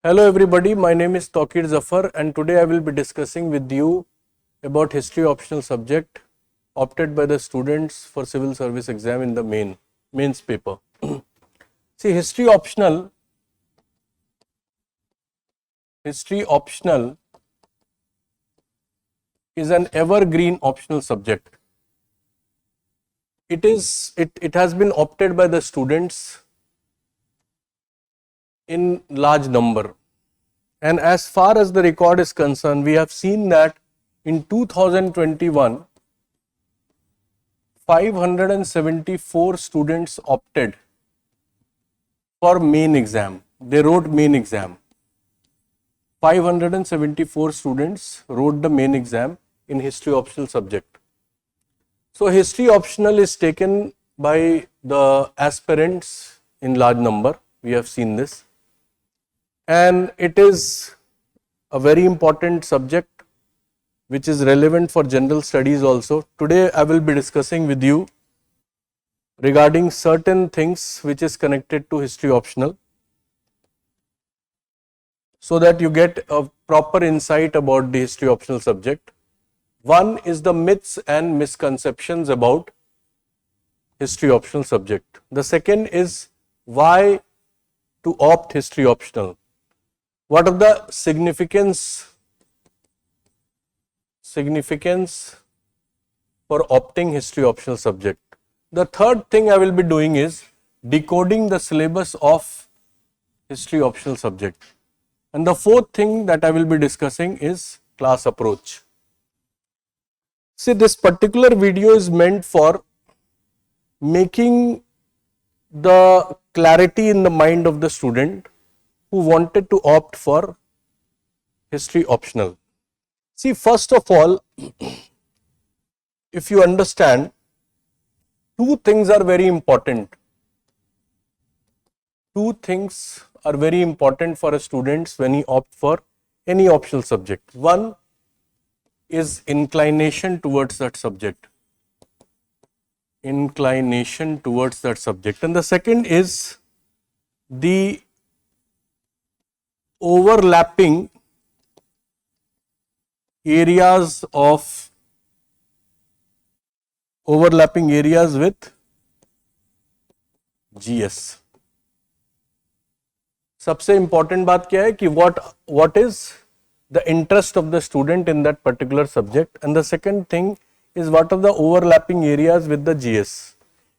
Hello everybody, my name is Tauqeer Zafar and today I will be discussing with you about history optional subject opted by the students for civil service exam in the mains paper. See, history optional is an evergreen optional subject. It has been opted by the students in large number. And as far as the record is concerned, we have seen that in 2021, 574 students opted for main exam. They wrote main exam. 574 students wrote the main exam in history optional subject. So history optional is taken by the aspirants in large number. We have seen this. And it is a very important subject which is relevant for general studies also. Today I will be discussing with you regarding certain things which is connected to history optional, so that you get a proper insight about the history optional subject. One is the myths and misconceptions about history optional subject. The second is why to opt history optional. What are the significance for opting history optional subject? The third thing I will be doing is decoding the syllabus of history optional subject. And the fourth thing that I will be discussing is class approach. See, this particular video is meant for making the clarity in the mind of the student who wanted to opt for history optional. See, first of all, if you understand, two things are very important. Two things are very important for a student when he opts for any optional subject. One is inclination towards that subject. Inclination towards that subject. And the second is the overlapping areas with GS. सबसे important बात क्या है कि what is the interest of the student in that particular subject, and the second thing is what are the overlapping areas with the GS.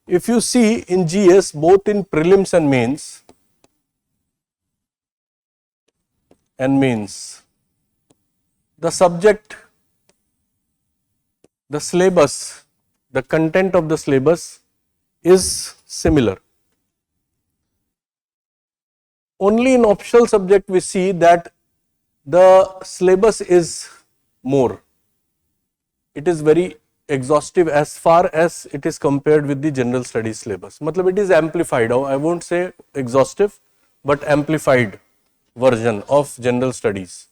If you see in GS, both in prelims and mains, the subject, the syllabus, the content of the syllabus is similar. Only in optional subject we see that the syllabus is more. It is very exhaustive as far as it is compared with the general studies syllabus. Matlab it is amplified. I won't say exhaustive, but amplified version of general studies.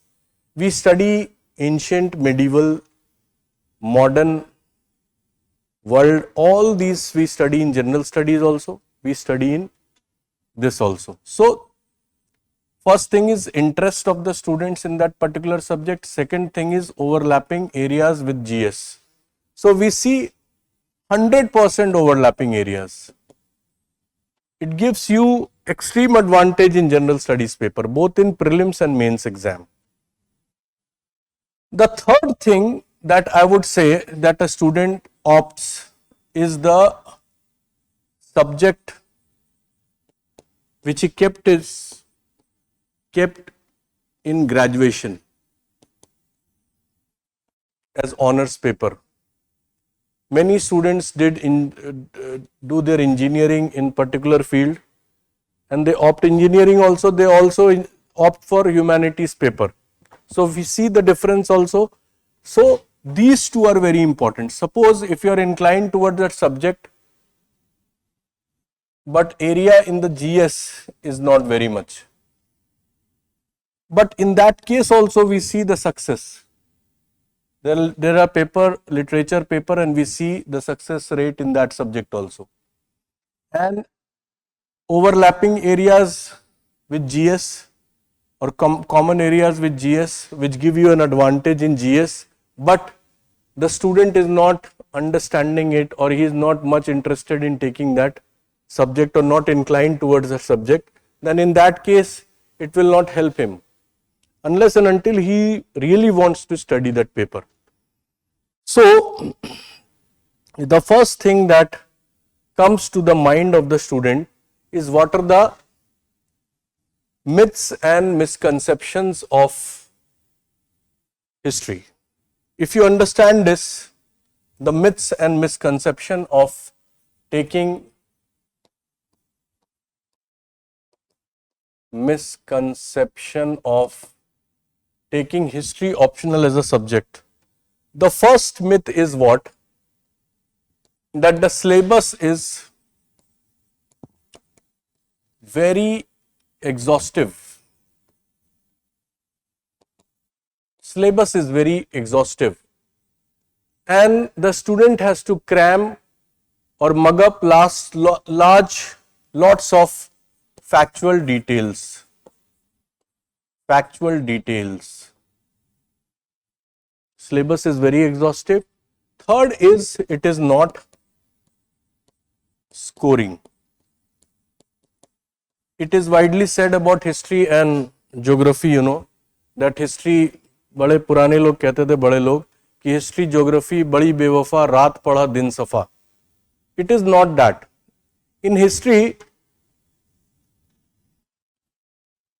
We study ancient, medieval, modern world. All these we study in general studies also. We study in this also. So first thing is interest of the students in that particular subject. Second thing is overlapping areas with GS. So we see 100% overlapping areas. It gives you extreme advantage in general studies paper, both in prelims and mains exam. The third thing that I would say that a student opts is the subject which he kept in graduation as honors paper. Many students do their engineering in particular field, and they opt engineering also. They also opt for humanities paper. So we see the difference also. So these two are very important. Suppose if you are inclined towards that subject, but area in the GS is not very much. But in that case also we see the success. There are literature paper, and we see the success rate in that subject also. And overlapping areas with GS, or common areas with GS which give you an advantage in GS, but the student is not understanding it, or he is not much interested in taking that subject or not inclined towards the subject, then in that case it will not help him unless and until he really wants to study that paper. So the first thing that comes to the mind of the student is what are the myths and misconceptions of history. If you understand this, the myths and misconception of taking history optional as a subject. The first myth is what? That the syllabus is very exhaustive. Syllabus is very exhaustive, and the student has to cram or mug up lots of factual details. Syllabus is very exhaustive. Third is it is not scoring. It is widely said about history and geography, that history, बड़े पुराने लोग कहते थे, बड़े लोग, कि history, geography बड़ी बेवफा, रात पढ़ा दिन सफा. It is not that. In history,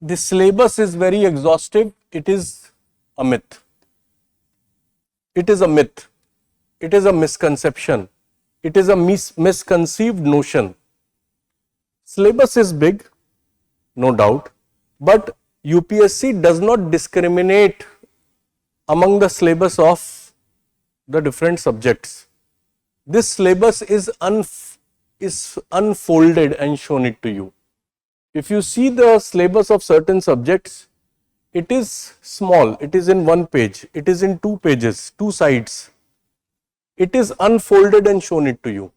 the syllabus is very exhaustive. It is a myth. It is a myth. It is a misconception. It is a misconceived notion. Syllabus is big, no doubt, but UPSC does not discriminate among the syllabus of the different subjects. This syllabus is unfolded and shown it to you. If you see the syllabus of certain subjects, it is small, it is in one page, it is in 2 pages, 2 sides. It is unfolded and shown it to you.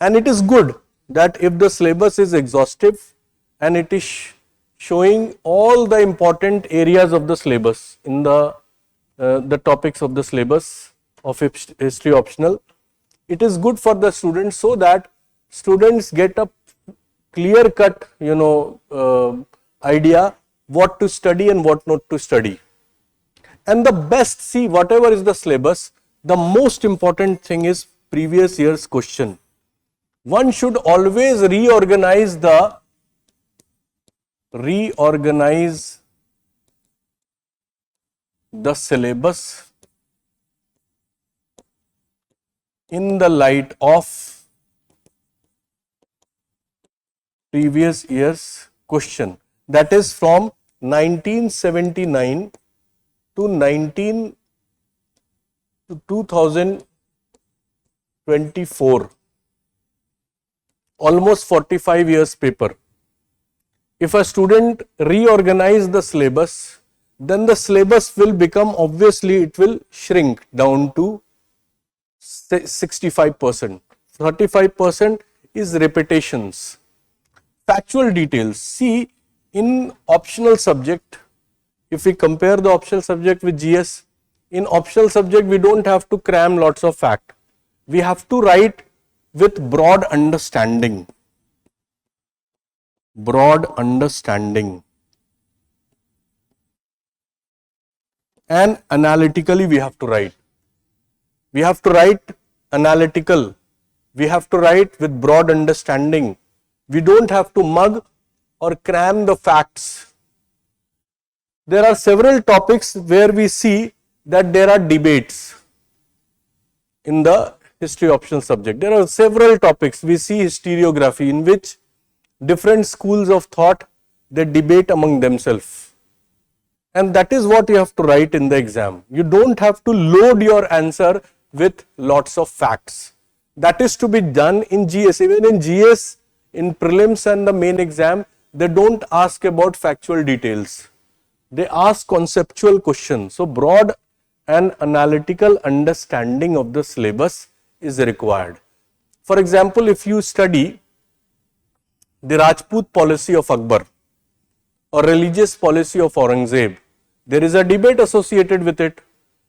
And it is good that if the syllabus is exhaustive and it is showing all the important areas of the syllabus in the topics of the syllabus of history optional, it is good for the students so that students get a clear cut idea what to study and what not to study. And the best, see, whatever is the syllabus, the most important thing is previous year's question. One should always reorganize the syllabus in the light of previous year's question, that is from 1979 to 2024, almost 45 years paper. If a student reorganize the syllabus, then the syllabus will become, obviously it will shrink down to 65%. 35% is repetitions. Factual details. See, in optional subject, if we compare the optional subject with GS, in optional subject we don't have to cram lots of fact. We have to write with broad understanding. And analytically we have to write. We have to write analytical. We have to write with broad understanding. We don't have to mug or cram the facts. There are several topics where we see that there are debates in the history optional subject. There are several topics. We see historiography in which different schools of thought, they debate among themselves. And that is what you have to write in the exam. You don't have to load your answer with lots of facts. That is to be done in GS. Even in GS, in prelims and the main exam, they don't ask about factual details. They ask conceptual questions. So broad and analytical understanding of the syllabus is required. For example, if you study the Rajput policy of Akbar, or religious policy of Aurangzeb. There is a debate associated with it.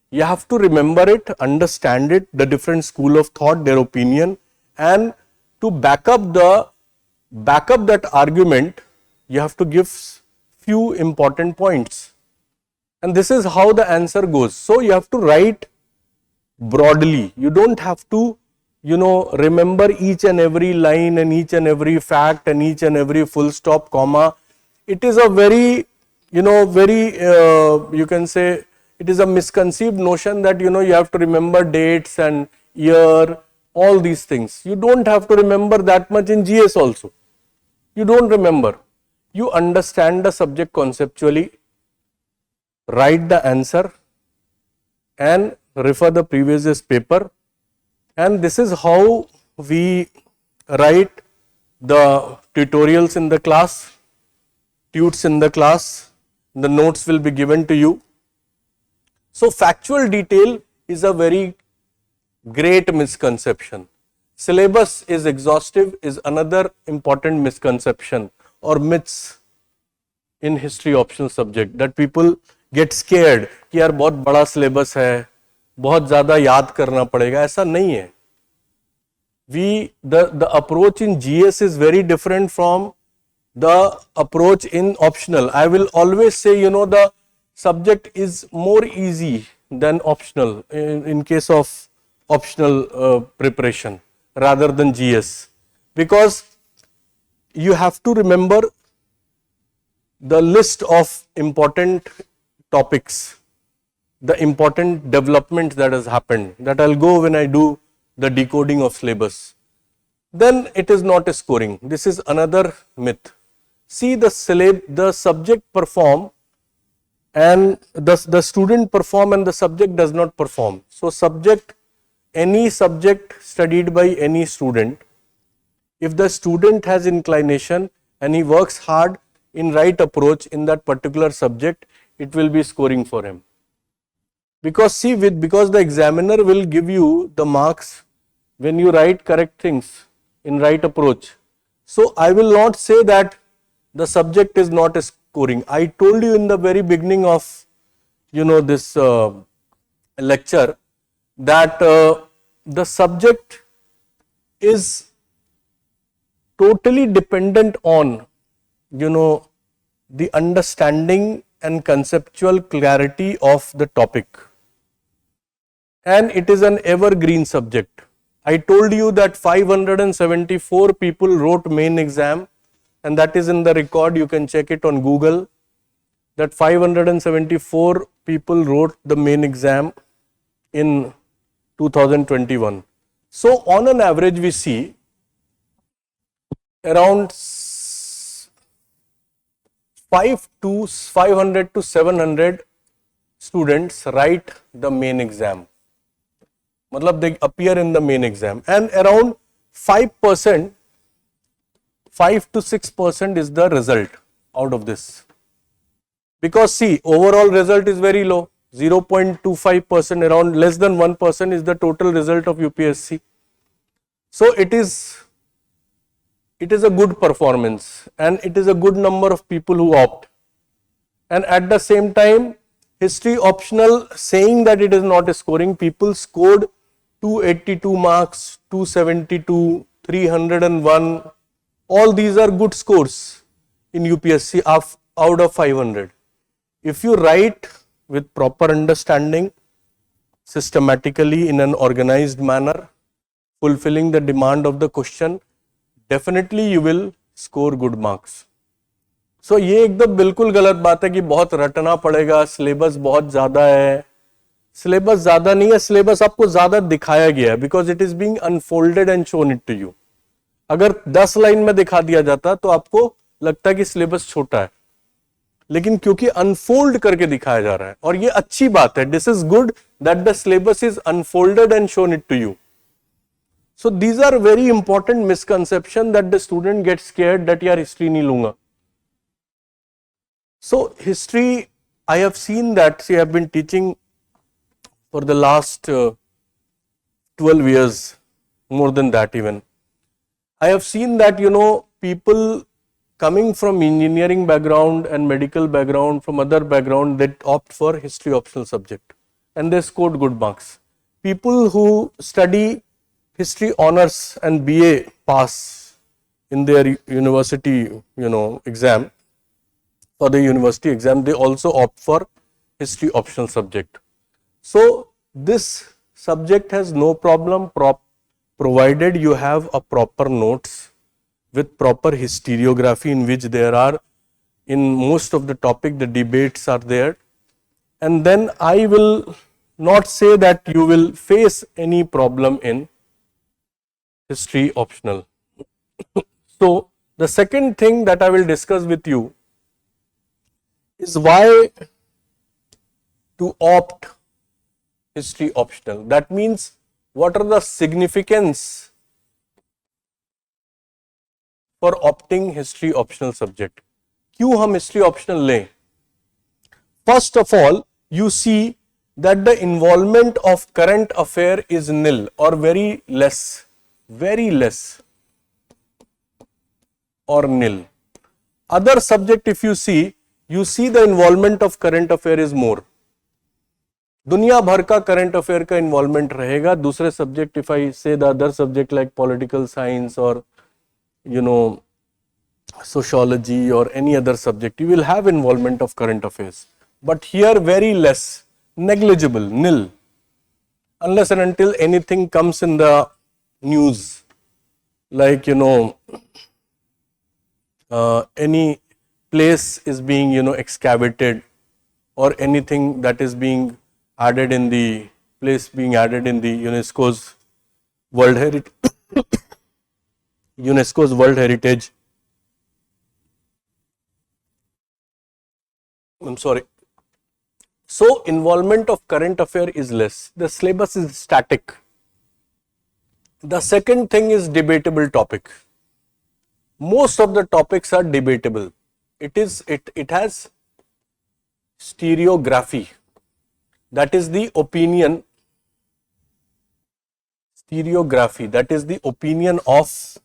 You have to remember it, understand it, the different school of thought, their opinion, and to back up that argument, you have to give few important points. And this is how the answer goes. So you have to write broadly. You don't have to, remember each and every line and each and every fact and each and every full stop, comma. It is a very, you can say, it is a misconceived notion that, you have to remember dates and year, all these things. You don't have to remember that much in GS also. You don't remember. You understand the subject conceptually, write the answer and refer the previous year's paper, and this is how we write the tutorials in the class, tutes in the class, the notes will be given to you. So factual detail is a very great misconception. Syllabus is exhaustive is another important misconception or myths in history optional subject, that people get scared कि यार बहुत बड़ा syllabus है, बहुत ज़्यादा याद करना पड़ेगा. ऐसा नहीं है. The approach in GS is very different from the approach in optional. I will always say, the subject is more easy than optional in case of optional preparation rather than GS, because you have to remember the list of important topics, the important development that has happened, that I'll go when I do the decoding of syllabus. Then it is not a scoring. This is another myth. See, the subject perform and the student perform and the subject does not perform. So any subject studied by any student, if the student has inclination and he works hard in right approach in that particular subject, it will be scoring for him. Because because the examiner will give you the marks when you write correct things in right approach. So I will not say that the subject is not a scoring. I told you in the very beginning of this lecture that the subject is totally dependent on the understanding and conceptual clarity of the topic, and it is an evergreen subject. I told you that 574 people wrote main exam, and that is in the record. You can check it on Google, that 574 people wrote the main exam in 2021. So on an average we see around 500 to 700 students write the main exam. Matlab they appear in the main exam, and around 5%, 5 to 6% is the result out of this. Because see, overall result is very low, 0.25%, around less than 1% is the total result of UPSC. So it is a good performance, and it is a good number of people who opt. And at the same time, history optional, saying that it is not a scoring, people scored 282 marks, 272, 301. All these are good scores in UPSC out of 500. If you write with proper understanding, systematically in an organized manner, fulfilling the demand of the question, definitely you will score good marks. So ये एकदम बिल्कुल गलत बात है कि बहुत रटना पड़ेगा, सिलेबस बहुत ज़्यादा है. सिलेबस ज़्यादा नहीं है, सिलेबस आपको ज़्यादा दिखाया गया है, because it is being unfolded and shown it to you. अगर 10 लाइन में दिखा दिया जाता तो आपको लगता है कि सिलेबस छोटा है, लेकिन क्योंकि अनफोल्ड करके दिखाया जा रहा है, और ये अच्छी बात है. This is good that the syllabus is unfolded and shown it to you. So these are very important misconception that the student gets scared that यार history नहीं लूंगा. So history, I have seen that, see, I have been teaching for the last 12 years, more than that even. I have seen that people coming from engineering background and medical background, from other background, they opt for history optional subject and they scored good marks. People who study history honors and BA pass in their university, exam, for the university exam, they also opt for history optional subject. So this subject has no problem provided you have a proper notes with proper historiography, in which there are, in most of the topic, the debates are there. And then I will not say that you will face any problem in history optional. So the second thing that I will discuss with you is why to opt history optional. That means what are the significance for opting history optional subject. क्यों हम history optional लें? First of all, you see that the involvement of current affair is nil or very less or nil. Other subject, if you see the involvement of current affair is more. दुनिया भर का current affair का involvement रहेगा. दूसरे subject, if I से the other subject like political science और sociology or any other subject, you will have involvement of current affairs, but here very less, negligible, nil, unless and until anything comes in the news, like any place is being excavated, or anything that is being added in the place being added in the UNESCO's World Heritage. I'm sorry. So involvement of current affair is less. The syllabus is static. The second thing is debatable topic. Most of the topics are debatable. It has stereography. That is the opinion. Stereography. That is the opinion of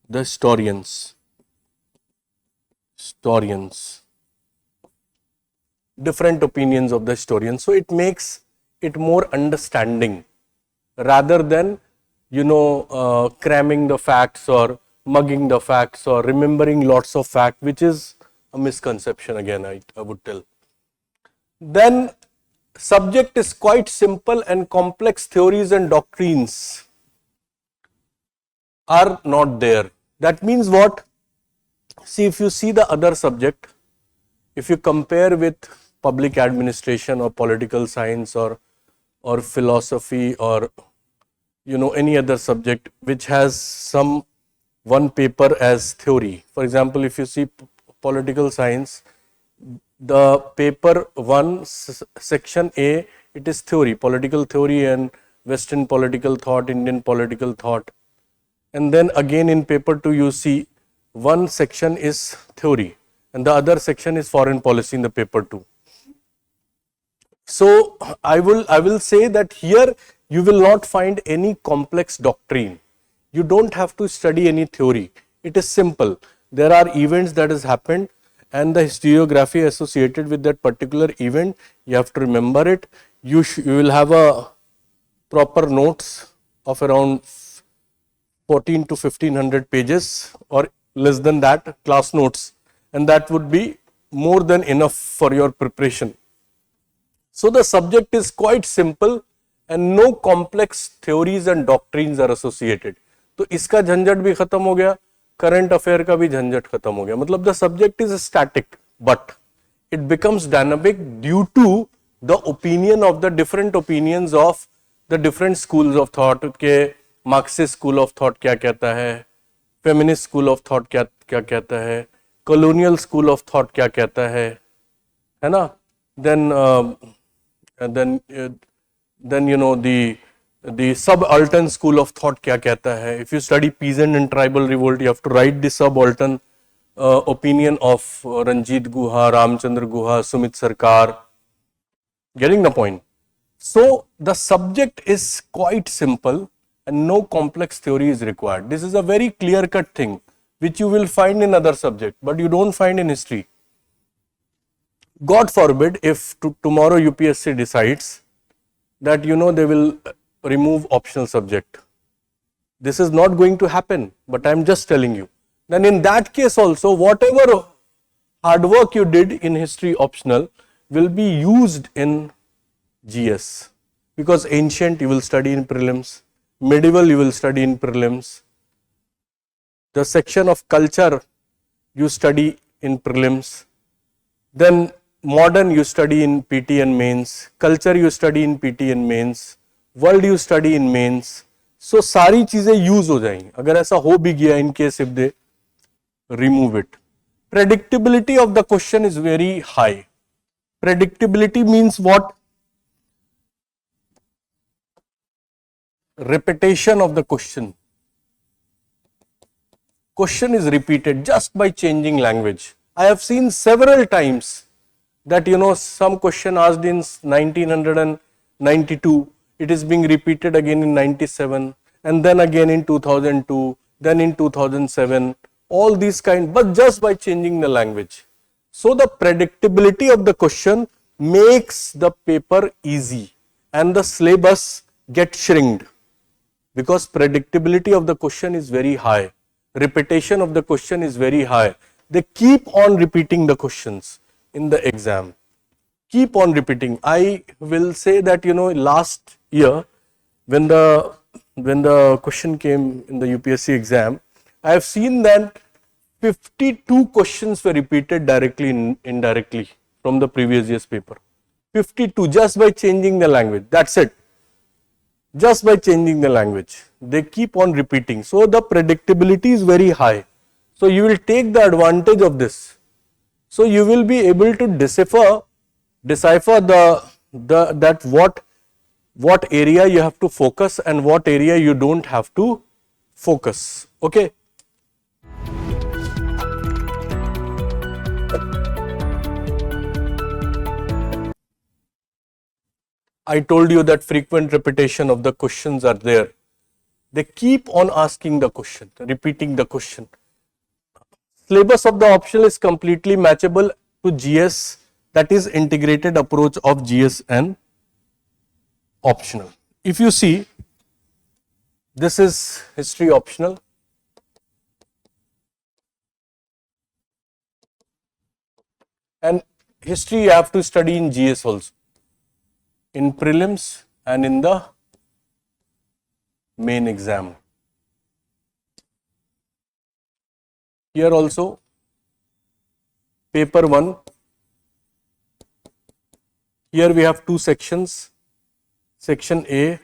the historians. Different opinions of the historians. So it makes it more understanding rather than cramming the facts or mugging the facts or remembering lots of facts, which is a misconception again, I would tell. Then subject is quite simple and complex theories and doctrines are not there. That means what? See, if you see the other subject, if you compare with public administration or political science or philosophy or any other subject which has some one paper as theory. For example, if you see political science, the paper 1 section A, it is theory, political theory and Western political thought, Indian political thought. And then again in paper 2 you see one section is theory and the other section is foreign policy in the paper 2. So I will say that here you will not find any complex doctrine. You don't have to study any theory. It is simple. There are events that has happened and the historiography associated with that particular event. You have to remember it. You will have a proper notes of around 14 to 1500 pages or less than that, class notes, and that would be more than enough for your preparation. So the subject is quite simple and no complex theories and doctrines are associated. तो इसका झंझट भी खत्म हो गया, current affair का भी झंझट खत्म हो गया. मतलब the subject is static but it becomes dynamic due to the opinion of the different opinions of the different schools of thought. के मार्क्सिस्ट स्कूल ऑफ थॉट क्या कहता है, फेमिनिस्ट स्कूल ऑफ थॉट क्या कहता है, कॉलोनियल स्कूल ऑफ थॉट क्या कहता है ना. then the subaltern school of thought क्या कहता है. If you study peasant and tribal revolt, you have to write the subaltern opinion of Ranjit Guha, Ramchandra Guha, Sumit Sarkar. Getting the point? So the subject is quite simple and no complex theory is required. This is a very clear-cut thing which you will find in other subject, but you don't find in history. God forbid if tomorrow UPSC decides that they will remove optional subject. This is not going to happen, but I am just telling you. Then in that case also, whatever hard work you did in history optional will be used in GS, because ancient you will study in prelims, medieval you will study in prelims, the section of culture you study in prelims, then modern you study in PT and mains, culture you study in PT and mains, world you study in mains. So सारी चीजें use हो जाएंगी अगर ऐसा हो भी गया in case if they remove it. Predictability of the question is very high. Predictability means what? Repetition of the question. Question is repeated just by changing language. I have seen several times that some question asked in 1992, it is being repeated again in 97 and then again in 2002, then in 2007, all these kind, but just by changing the language. So the predictability of the question makes the paper easy and the syllabus get shrinked, because predictability of the question is very high, repetition of the question is very high. They keep on repeating the questions in the exam, keep on repeating. I will say that last year when the question came in the UPSC exam, I have seen that 52 questions were repeated directly and indirectly from the previous year's paper. 52 just by changing the language. That's it. Just by changing the language. They keep on repeating. So the predictability is very high. So you will take the advantage of this. So you will be able to decipher that what area you have to focus and what area you don't have to focus. Okay. I told you that frequent repetition of the questions are there. They keep on asking the question, repeating the question. Syllabus of the optional is completely matchable to GS, that is integrated approach of GS and optional. If you see, this is history optional. And history you have to study in GS also, in prelims and in the main exam. Here also, paper 1, here we have two sections, section A,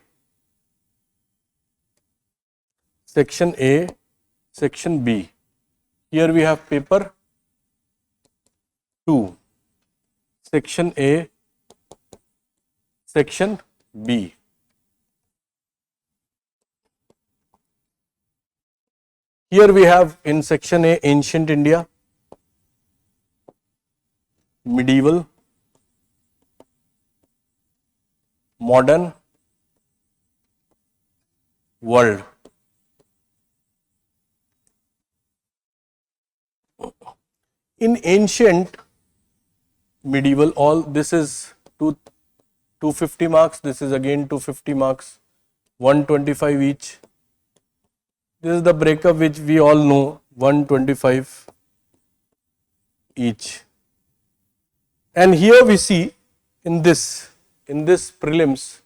section B. Here we have paper 2, section A, section B. Here we have in section A, ancient India, medieval, modern, world. In ancient, medieval, all this is 250 marks, this is again 250 marks, 125 each. This is the breakup which we all know, 125 each. And here we see in this prelims,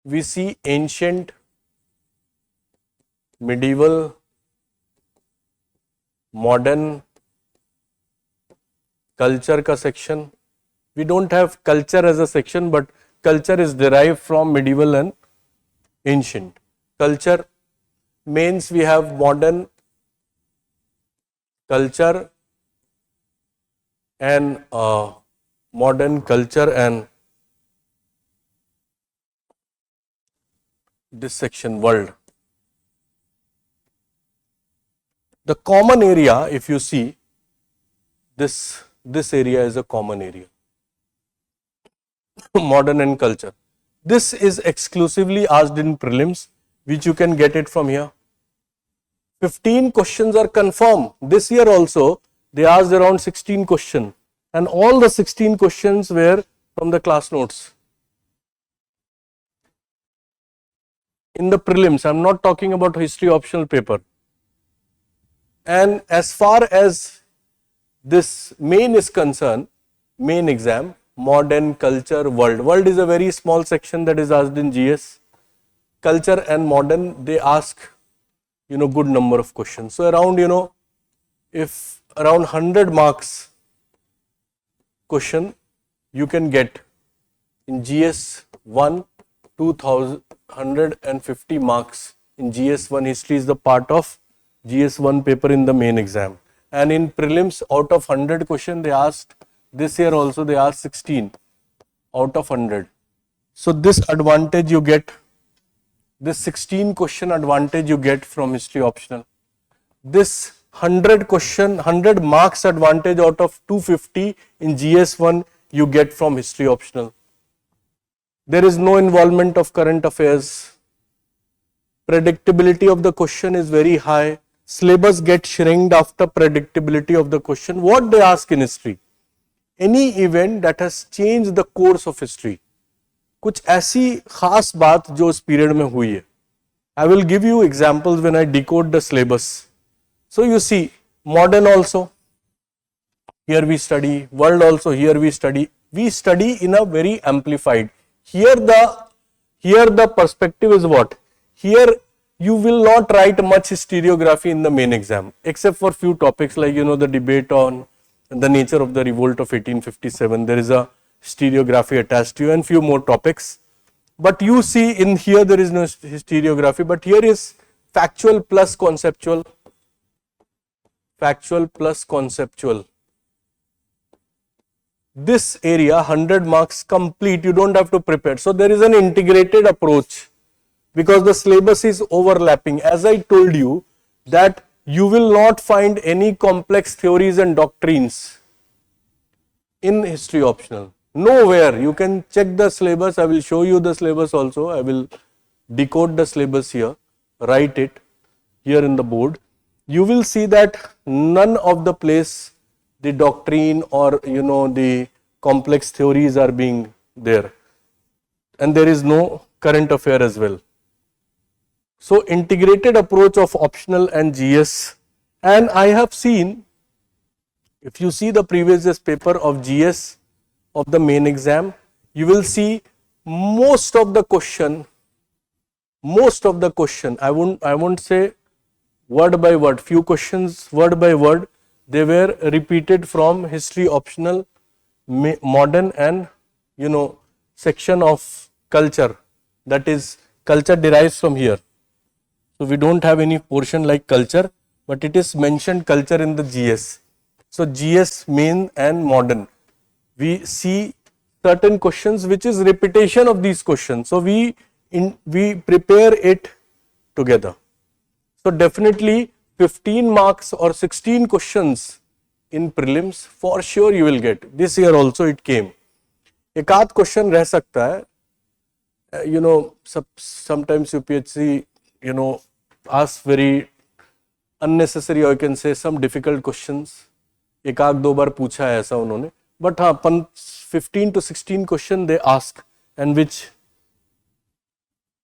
we see ancient, medieval, modern, culture ka section. We don't have culture as a section, but culture is derived from medieval and ancient. Culture means we have modern, culture and modern culture and this section world. The common area, if you see, this area is a common area. Modern and culture. This is exclusively asked in prelims, which you can get it from here. 15 questions are confirmed. This year also, they asked around 16 questions, and all the 16 questions were from the class notes. In the prelims, I am not talking about history optional paper. And as far as this main is concerned, main exam, modern, culture, world. World is a very small section that is asked in GS. Culture and modern, they ask, good number of questions. So around, if around 100 marks question you can get in GS 1, 2,150 marks in GS 1. History is the part of GS 1 paper in the main exam. And in prelims, out of 100 question they asked, this year also they asked 16 out of 100. So this advantage you get, this 16 question advantage you get from history optional. This 100 marks advantage out of 250 in GS 1 you get from history optional. There is no involvement of current affairs. Predictability of the question is very high. Syllabus gets shrinked after predictability of the question. What they ask in history? Any event that has changed the course of history. कुछ ऐसी खास बात जो इस period में हुई है. I will give you examples when I decode the syllabus. So you see, modern also, here we study, world also, here we study. We study in a very amplified. Here the perspective is what? Here you will not write much historiography in the main exam, except for few topics like, the debate on the nature of the revolt of 1857. There is a historiography attached to you and few more topics. But you see in here there is no historiography, but here is factual plus conceptual. Factual plus conceptual. This area 100 marks complete, you don't have to prepare. So there is an integrated approach because the syllabus is overlapping. As I told you that you will not find any complex theories and doctrines in history optional. Nowhere. You can check the syllabus. I will show you the syllabus also. I will decode the syllabus here, write it here in the board. You will see that none of the place the doctrine or the complex theories are being there, and there is no current affair as well. So integrated approach of optional and GS, and I have seen, if you see the previous year's paper of GS of the main exam, you will see most of the question, I won't say word by word, few questions word by word, they were repeated from history optional, modern and section of culture, that is culture derives from here. So we don't have any portion like culture, but it is mentioned culture in the GS. So GS main and modern, we see certain questions which is repetition of these questions. So we prepare it together. So definitely 15 marks or 16 questions in prelims for sure you will get. This year also it came. एक आध question रह सकता है, sometimes UPSC asks very unnecessary or you can say some difficult questions. एक आध दो बार पूछा है ऐसा उन्होंने, but हाँ 15 to 16 question they ask and which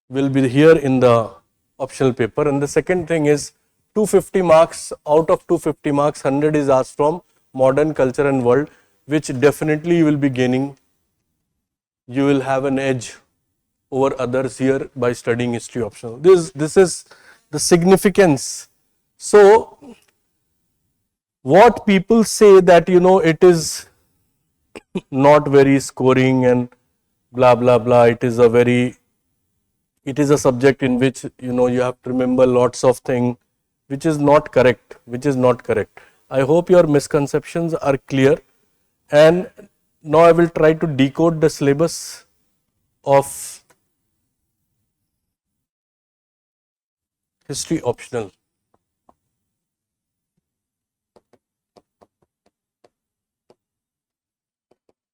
will be here in the optional paper. And the second thing is 250 marks, out of 250 marks 100 is asked from modern, culture and world, which definitely you will be gaining. You will have an edge over others here by studying history optional. This is the significance. So what people say that it is not very scoring and blah blah blah, it is a subject in which you have to remember lots of things, which is not correct, I hope your misconceptions are clear, and now I will try to decode the syllabus of history optional.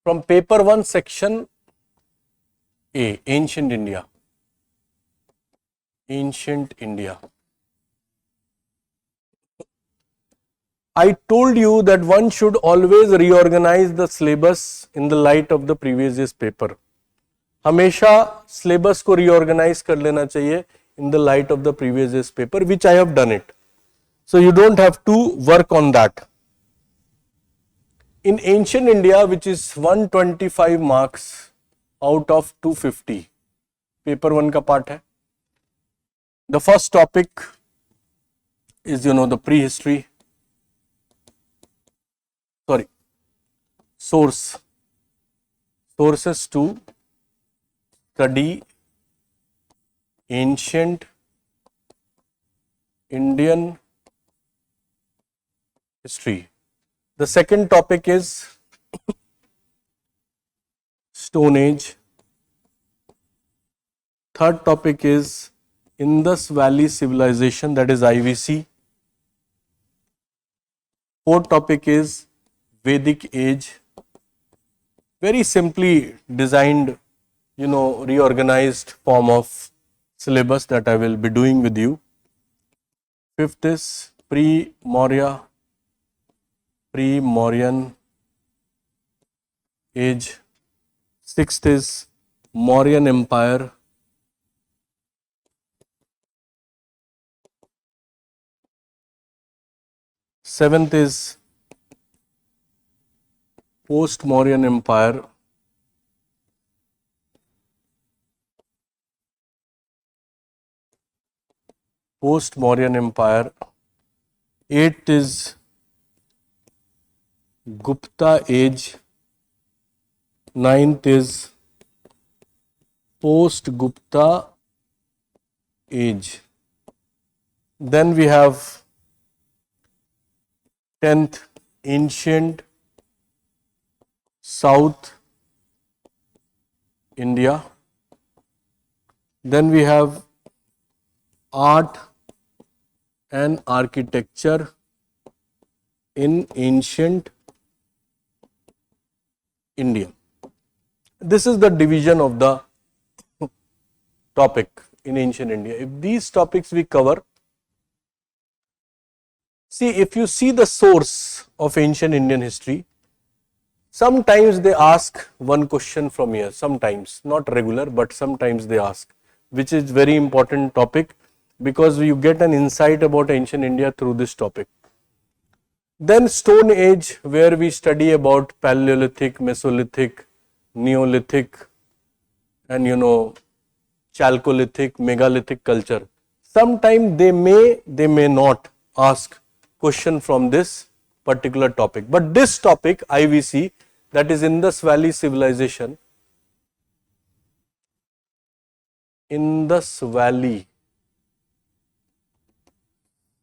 From paper 1 section A. Ancient India. Ancient India. I told you that one should always reorganize the syllabus in the light of the previous year's paper. हमेशा syllabus को reorganize कर लेना चाहिए in the light of the previous year's paper, which I have done it. So you don't have to work on that. In ancient India, which is 125 marks out of 250, paper 1 का part है. The first topic is the prehistory. Sources to study ancient Indian history. The second topic is Stone Age. Third topic is Indus Valley Civilization, that is IVC. Fourth topic is Vedic Age. Very simply designed, reorganized form of syllabus that I will be doing with you. Fifth is Pre-Mauryan Age. Sixth is Mauryan Empire. Seventh is Post-Mauryan Empire. Eighth is Gupta Age. Ninth is Post-Gupta Age. Then we have 10th, Ancient South India. Then we have Art and Architecture in Ancient India. This is the division of the topic in Ancient India. If these topics we cover, see, if you see the source of ancient Indian history, sometimes they ask one question from here, sometimes, not regular, but sometimes they ask, which is very important topic because you get an insight about ancient India through this topic. Then Stone Age, where we study about Paleolithic, Mesolithic, Neolithic and Chalcolithic, Megalithic culture. Sometimes they may not ask question from this particular topic. But this topic, IVC, that is Indus Valley Civilization, Indus Valley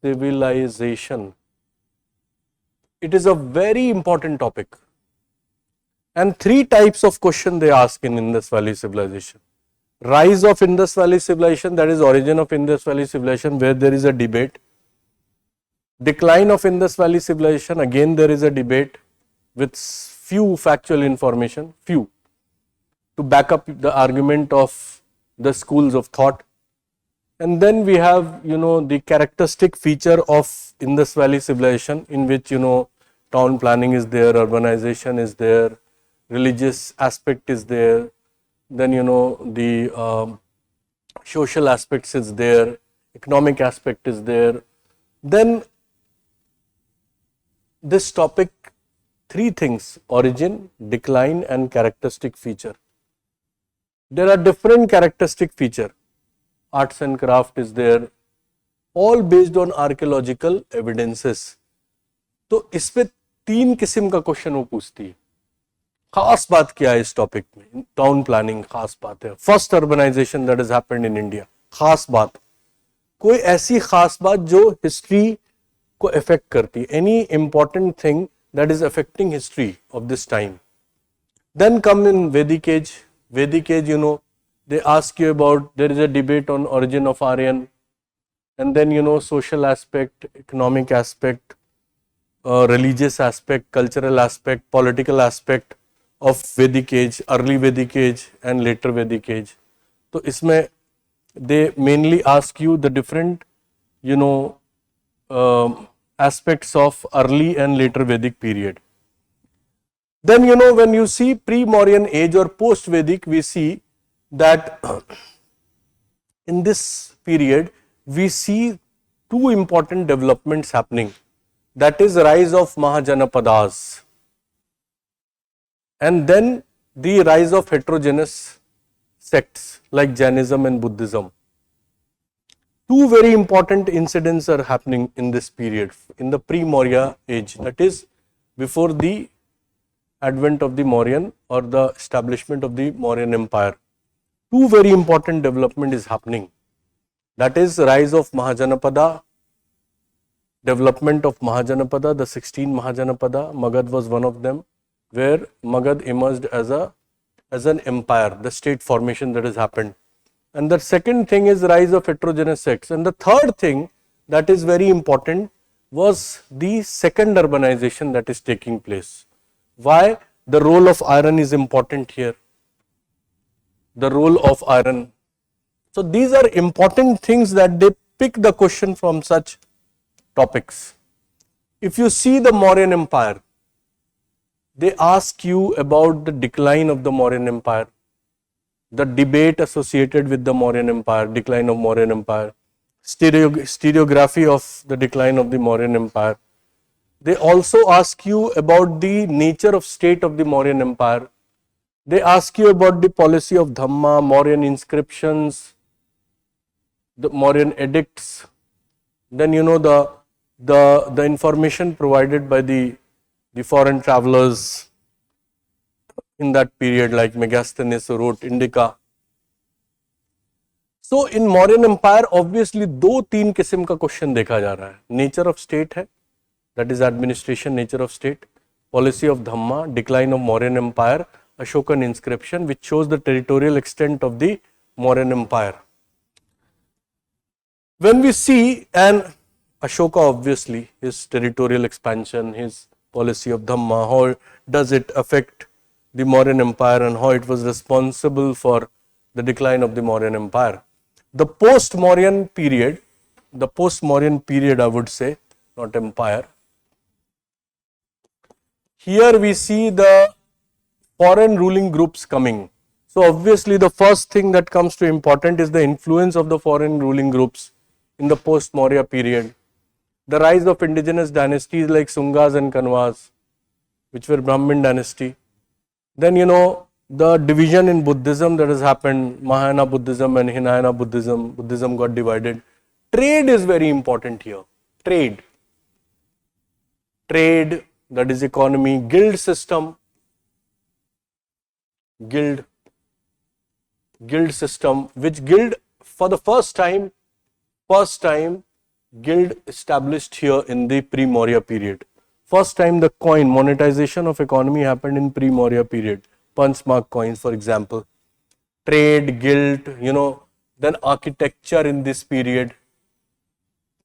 Civilization, it is a very important topic. And 3 types of question they ask in Indus Valley Civilization. Rise of Indus Valley Civilization, that is origin of Indus Valley Civilization, where there is a debate. Decline of Indus Valley Civilization, again there is a debate with few factual information, few, to back up the argument of the schools of thought. And then we have, the characteristic feature of Indus Valley Civilization, in which, town planning is there, urbanization is there, religious aspect is there, then, the social aspects is there, economic aspect is there. Then this topic, 3 things: origin, decline and characteristic feature. There are different characteristic feature. Arts and craft is there, all based on archaeological evidences. तो इस पे 3 किस्म का question वो पूछती है. खास बात क्या है इस टॉपिक में? टाउन प्लानिंग खास बात है. First urbanisation that has happened in India, खास बात. कोई ऐसी खास बात जो हिस्ट्री को अफेक्ट करती है, any important thing that is affecting history of this time. Then come in Vedic Age. Vedic Age, they ask you about, there is a debate on origin of Aryan, and then social aspect, economic aspect, religious aspect, cultural aspect, political aspect. of Vedic age, early Vedic age and later Vedic age. So isme they mainly ask you the different, aspects of early and later Vedic period. Then when you see pre-Mauryan age or post-Vedic, we see that in this period we see two important developments happening. That is rise of Mahajanapadas and then the rise of heterogeneous sects like Jainism and Buddhism. Two very important incidents are happening in this period, in the pre-Maurya age, that is before the advent of the Mauryan or the establishment of the Mauryan Empire. Two very important development is happening. That is rise of Mahajanapada, development of Mahajanapada, the 16 Mahajanapada. Magad was one of them, where Magad emerged as an empire, the state formation that has happened. And the second thing is rise of heterogeneous sects. And the third thing that is very important was the second urbanization that is taking place. Why? The role of iron is important here. The role of iron. So these are important things that they pick the question from such topics. If you see the Mauryan Empire, they ask you about the decline of the Mauryan Empire, the debate associated with the Mauryan Empire, decline of Mauryan Empire, historiography of the decline of the Mauryan Empire. They also ask you about the nature of state of the Mauryan Empire. They ask you about the policy of Dhamma, Mauryan inscriptions, the Mauryan edicts. Then the information provided by the foreign travelers in that period, like Megasthenes who wrote Indica. So in Mauryan Empire, obviously दो तीन किस्म का question देखा जा रहा है. Nature of state है, that is administration, nature of state, policy of Dhamma, decline of Mauryan Empire, Ashokan inscription which shows the territorial extent of the Mauryan Empire. When we see Ashoka, obviously his territorial expansion, his policy of Dhamma, how does it affect the Mauryan Empire and how it was responsible for the decline of the Mauryan Empire. The post-Mauryan period I would say, not empire. Here we see the foreign ruling groups coming. So obviously the first thing that comes to important is the influence of the foreign ruling groups in the post-Maurya period. The rise of indigenous dynasties like Sungas and Kanwas, which were Brahmin dynasty. Then the division in Buddhism that has happened, Mahayana Buddhism and Hinayana Buddhism, Buddhism got divided. Trade is very important here. Trade, that is economy, guild system, guild system, which guild for the first time guild established here in the pre-Maurya period. First time the coin, monetization of economy happened in pre-Maurya period. Punch mark coins, for example. Trade, guild, then architecture in this period.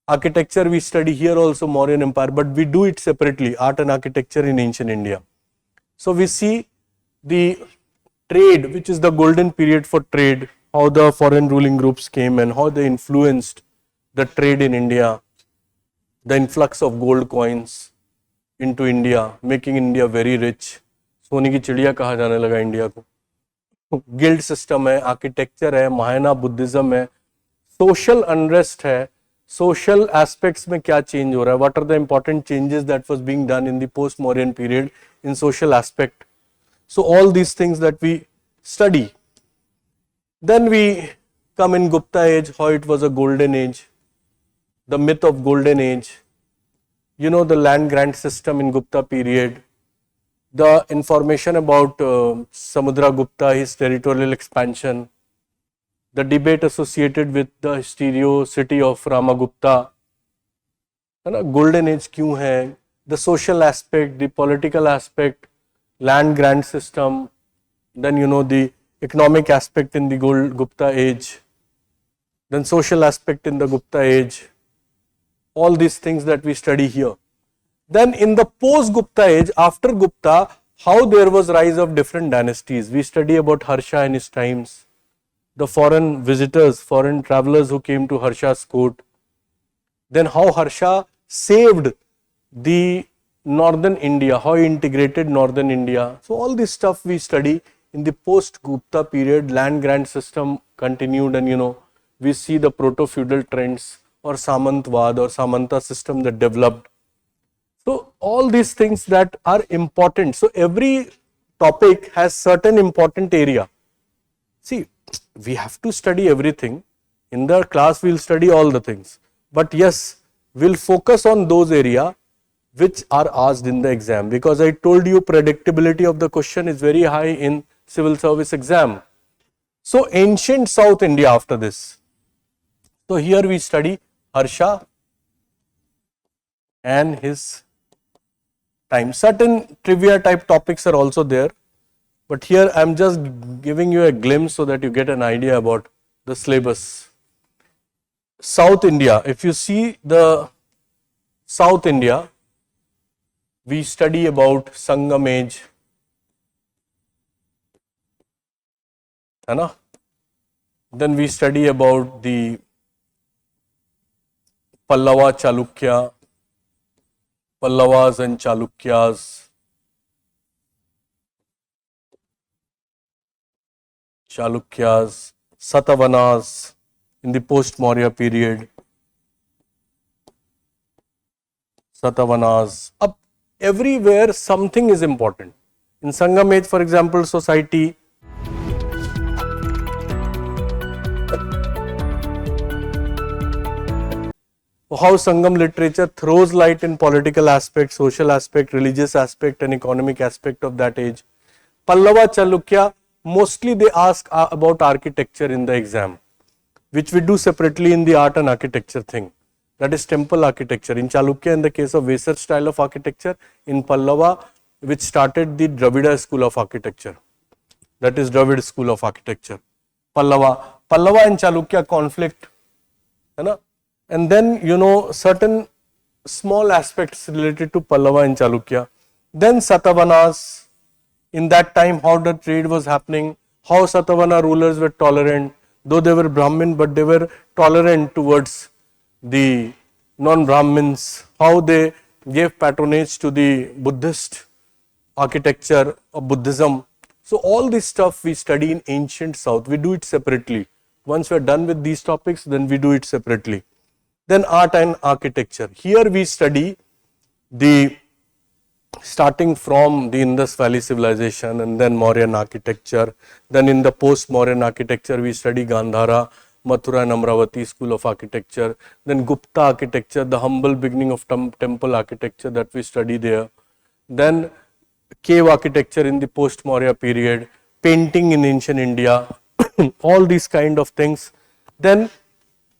Architecture we study here also Mauryan Empire, but we do it separately, art and architecture in ancient India. So we see the trade, which is the golden period for trade, how the foreign ruling groups came and how they influenced the trade in India, the influx of gold coins into India, making India very rich. सोने की चिड़िया कहा जाने लगा India को. Guild system है, architecture है, Mahayana Buddhism है, सोशल अनरेस्ट है, सोशल एस्पेक्ट्स में क्या चेंज हो रहा है, what are the important changes that was being done in the post Mauryan period in social aspect. So all these things that we study. Then we come in Gupta age, how it was a golden age, the myth of golden age, the land grant system in Gupta period, the information about Samudra Gupta, his territorial expansion, the debate associated with the historicity of Ramagupta, golden age क्यों है, the social aspect, the political aspect, land grant system, then the economic aspect in the Gupta age, then social aspect in the Gupta age, all these things that we study here. Then in the post Gupta age, after Gupta, how there was rise of different dynasties. We study about Harsha and his times, the foreign visitors, foreign travelers who came to Harsha's court, then how Harsha saved the northern India, how he integrated northern India. So all this stuff we study. In the post-Gupta period, land grant system continued, and we see the proto-feudal trends or Samantvad or Samanta system that developed. So all these things that are important. So every topic has certain important area. See, we have to study everything. In the class we will study all the things. But yes, we will focus on those areas which are asked in the exam, because I told you predictability of the question is very high in civil service exam. So ancient South India after this. So here we study Harsha and his time. Certain trivia type topics are also there, but here I am just giving you a glimpse so that you get an idea about the syllabus. South India, if you see the South India, we study about Sangam age, then we study about the Pallava Chalukya, Pallavas and Chalukyas, Satavahanas in the post-Maurya period, Satavahanas. Up everywhere something is important. In Sangam age, for example, society, how Sangam literature throws light in political aspect, social aspect, religious aspect and economic aspect of that age. Pallava Chalukya, mostly they ask about architecture in the exam, which we do separately in the art and architecture thing. That is temple architecture. In Chalukya, in the case of Vesar style of architecture. In Pallava, which started the Dravida school of architecture. That is Dravid school of architecture. Pallava and Chalukya conflict. And then, certain small aspects related to Pallava and Chalukya. Then Satavahanas, in that time how the trade was happening, how Satavahana rulers were tolerant, though they were Brahmin, but they were tolerant towards the non-Brahmins, how they gave patronage to the Buddhist architecture of Buddhism. So all this stuff we study in ancient South, we do it separately. Once we are done with these topics, then we do it separately. Then art and architecture. Here we study the starting from the Indus Valley civilization and then Mauryan architecture. Then in the post-Mauryan architecture, we study Gandhara, Mathura and Amravati school of architecture. Then Gupta architecture, the humble beginning of temple architecture that we study there. Then cave architecture in the post-Maurya period, painting in ancient India, all these kind of things. Then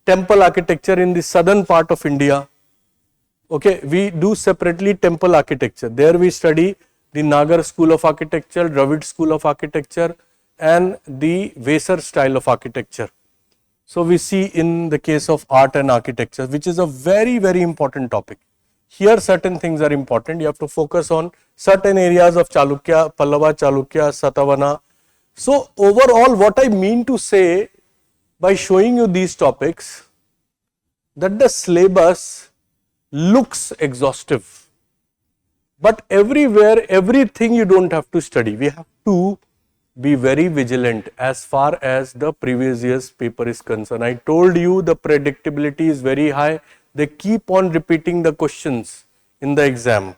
temple architecture in the southern part of India. Okay, we do separately temple architecture. There we study the Nagar school of architecture, Dravid school of architecture and the Vesar style of architecture. So we see in the case of art and architecture, which is a very, very important topic. Here certain things are important. You have to focus on certain areas of Chalukya, Pallava, Chalukya, Satavahana. So overall, what I mean to say by showing you these topics, that the syllabus looks exhaustive, but everywhere, everything you don't have to study. We have to be very vigilant as far as the previous year's paper is concerned. I told you the predictability is very high. They keep on repeating the questions in the exam.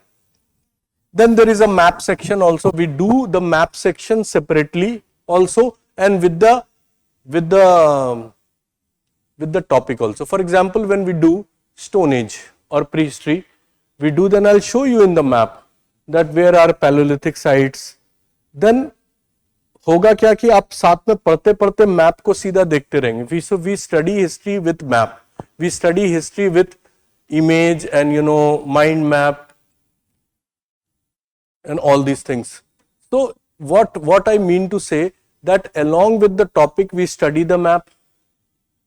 Then there is a map section also. We do the map section separately also and with the topic also. For example, when we do Stone Age or prehistory, we do, then I'll show you in the map that where are Paleolithic sites. Then होगा क्या कि आप साथ में पढ़ते पढ़ते map को सीधा देखते रहेंगे. So we study history with map. We study history with image and mind map and all these things. So what I mean to say, that along with the topic we study the map,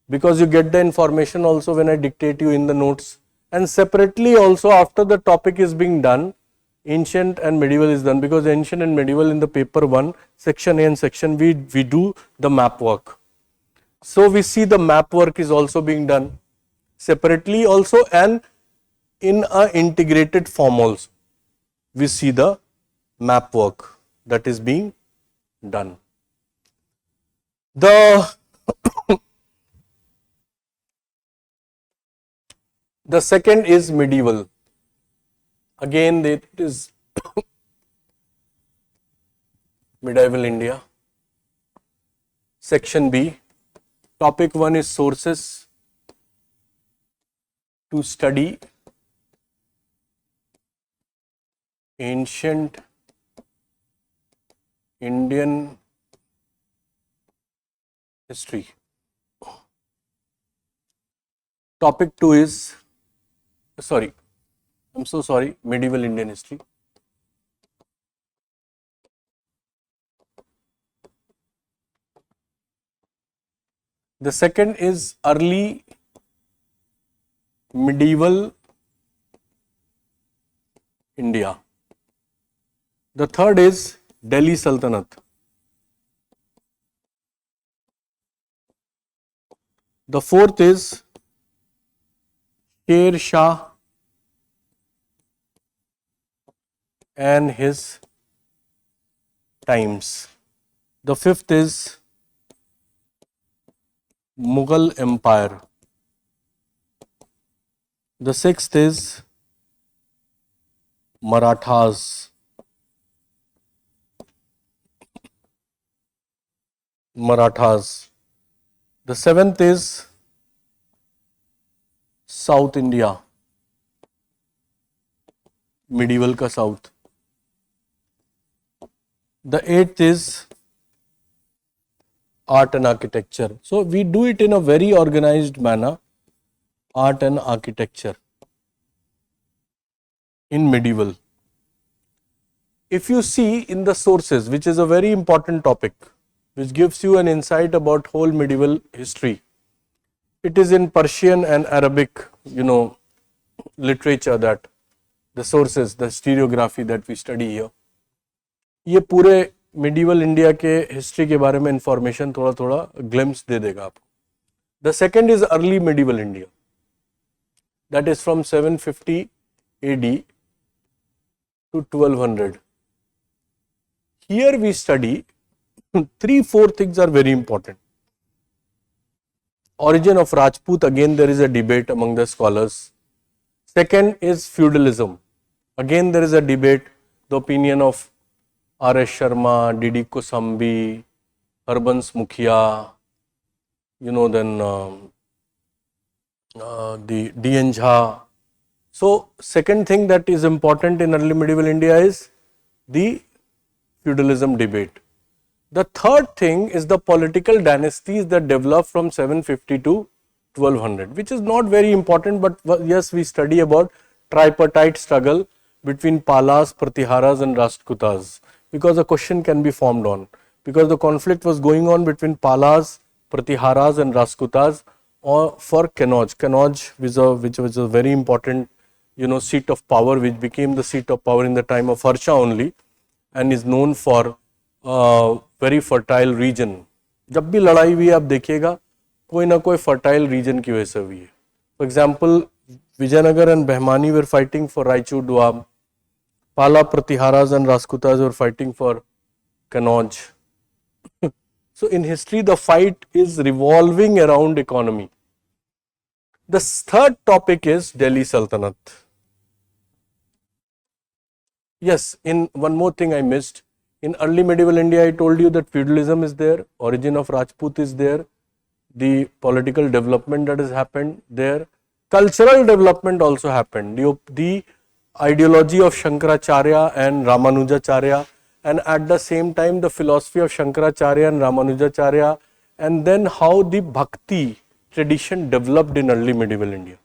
because you get the information also when I dictate you in the notes, and separately also after the topic is being done, ancient and medieval is done, because ancient and medieval in the paper 1, section A and section B, we do the map work. So we see the map work is also being done separately also, and in a integrated form also. We see the map work that is being done. The second is medieval. Again, it is medieval India. Section B. Topic 1 is sources to study ancient Indian history. Topic 2 is, medieval Indian history. The second is early medieval India. The third is Delhi Sultanate. The fourth is Sher Shah and his times. The fifth is Mughal Empire. The sixth is Marathas. The seventh is South India, medieval ka South. The eighth is art and architecture. So we do it in a very organized manner, art and architecture in medieval. If you see in the sources, which is a very important topic, which gives you an insight about whole medieval history, it is in Persian and Arabic, literature, that the sources, the historiography that we study here. ये पूरे medieval India के history के बारे में information थोड़ा थोड़ा glimpse दे देगा आपको. The second is early medieval India. That is from 750 AD to 1200. Here we study 3-4 things are very important. Origin of Rajput, again there is a debate among the scholars. Second is feudalism. Again there is a debate, the opinion of R.S. Sharma, D.D. Kosambi, Harbans Mukhia, then the D.N. Jha. So second thing that is important in early medieval India is the feudalism debate. The third thing is the political dynasties that developed from 750 to 1200, which is not very important, but yes, we study about tripartite struggle between Palas, Pratiharas and Rashtrakutas, because a question can be formed on, because the conflict was going on between Palas, Pratiharas and Rashtrakutas for Kannauj, which was a very important seat of power, which became the seat of power in the time of Harsha only, and is known for very fertile region. जब भी लड़ाई हुई आप देखिएगा कोई ना कोई fertile region की वजह से हुई है. For example, Vijayanagar and Behmani were fighting for Raichur Doab. Pala, Pratiharas and Rashtrakutas were fighting for Kannauj. So in history the fight is revolving around economy. The third topic is Delhi Sultanate. Yes, in one more thing I missed. In early medieval India, I told you that feudalism is there, origin of Rajput is there, the political development that has happened there, cultural development also happened, the ideology of Shankaracharya and Ramanujacharya, and at the same time the philosophy of Shankaracharya and Ramanujacharya, and then how the Bhakti tradition developed in early medieval India.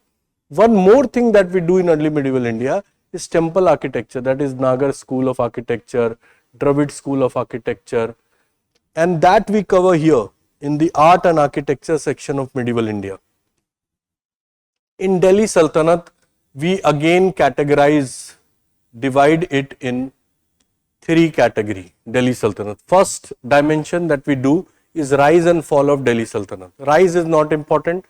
One more thing that we do in early medieval India is temple architecture, that is Nagar school of architecture, Dravid school of architecture, and that we cover here in the art and architecture section of medieval India. In Delhi Sultanate, we again categorize divide it in three category, Delhi Sultanate. First dimension that we do is rise and fall of Delhi Sultanate. Rise is not important,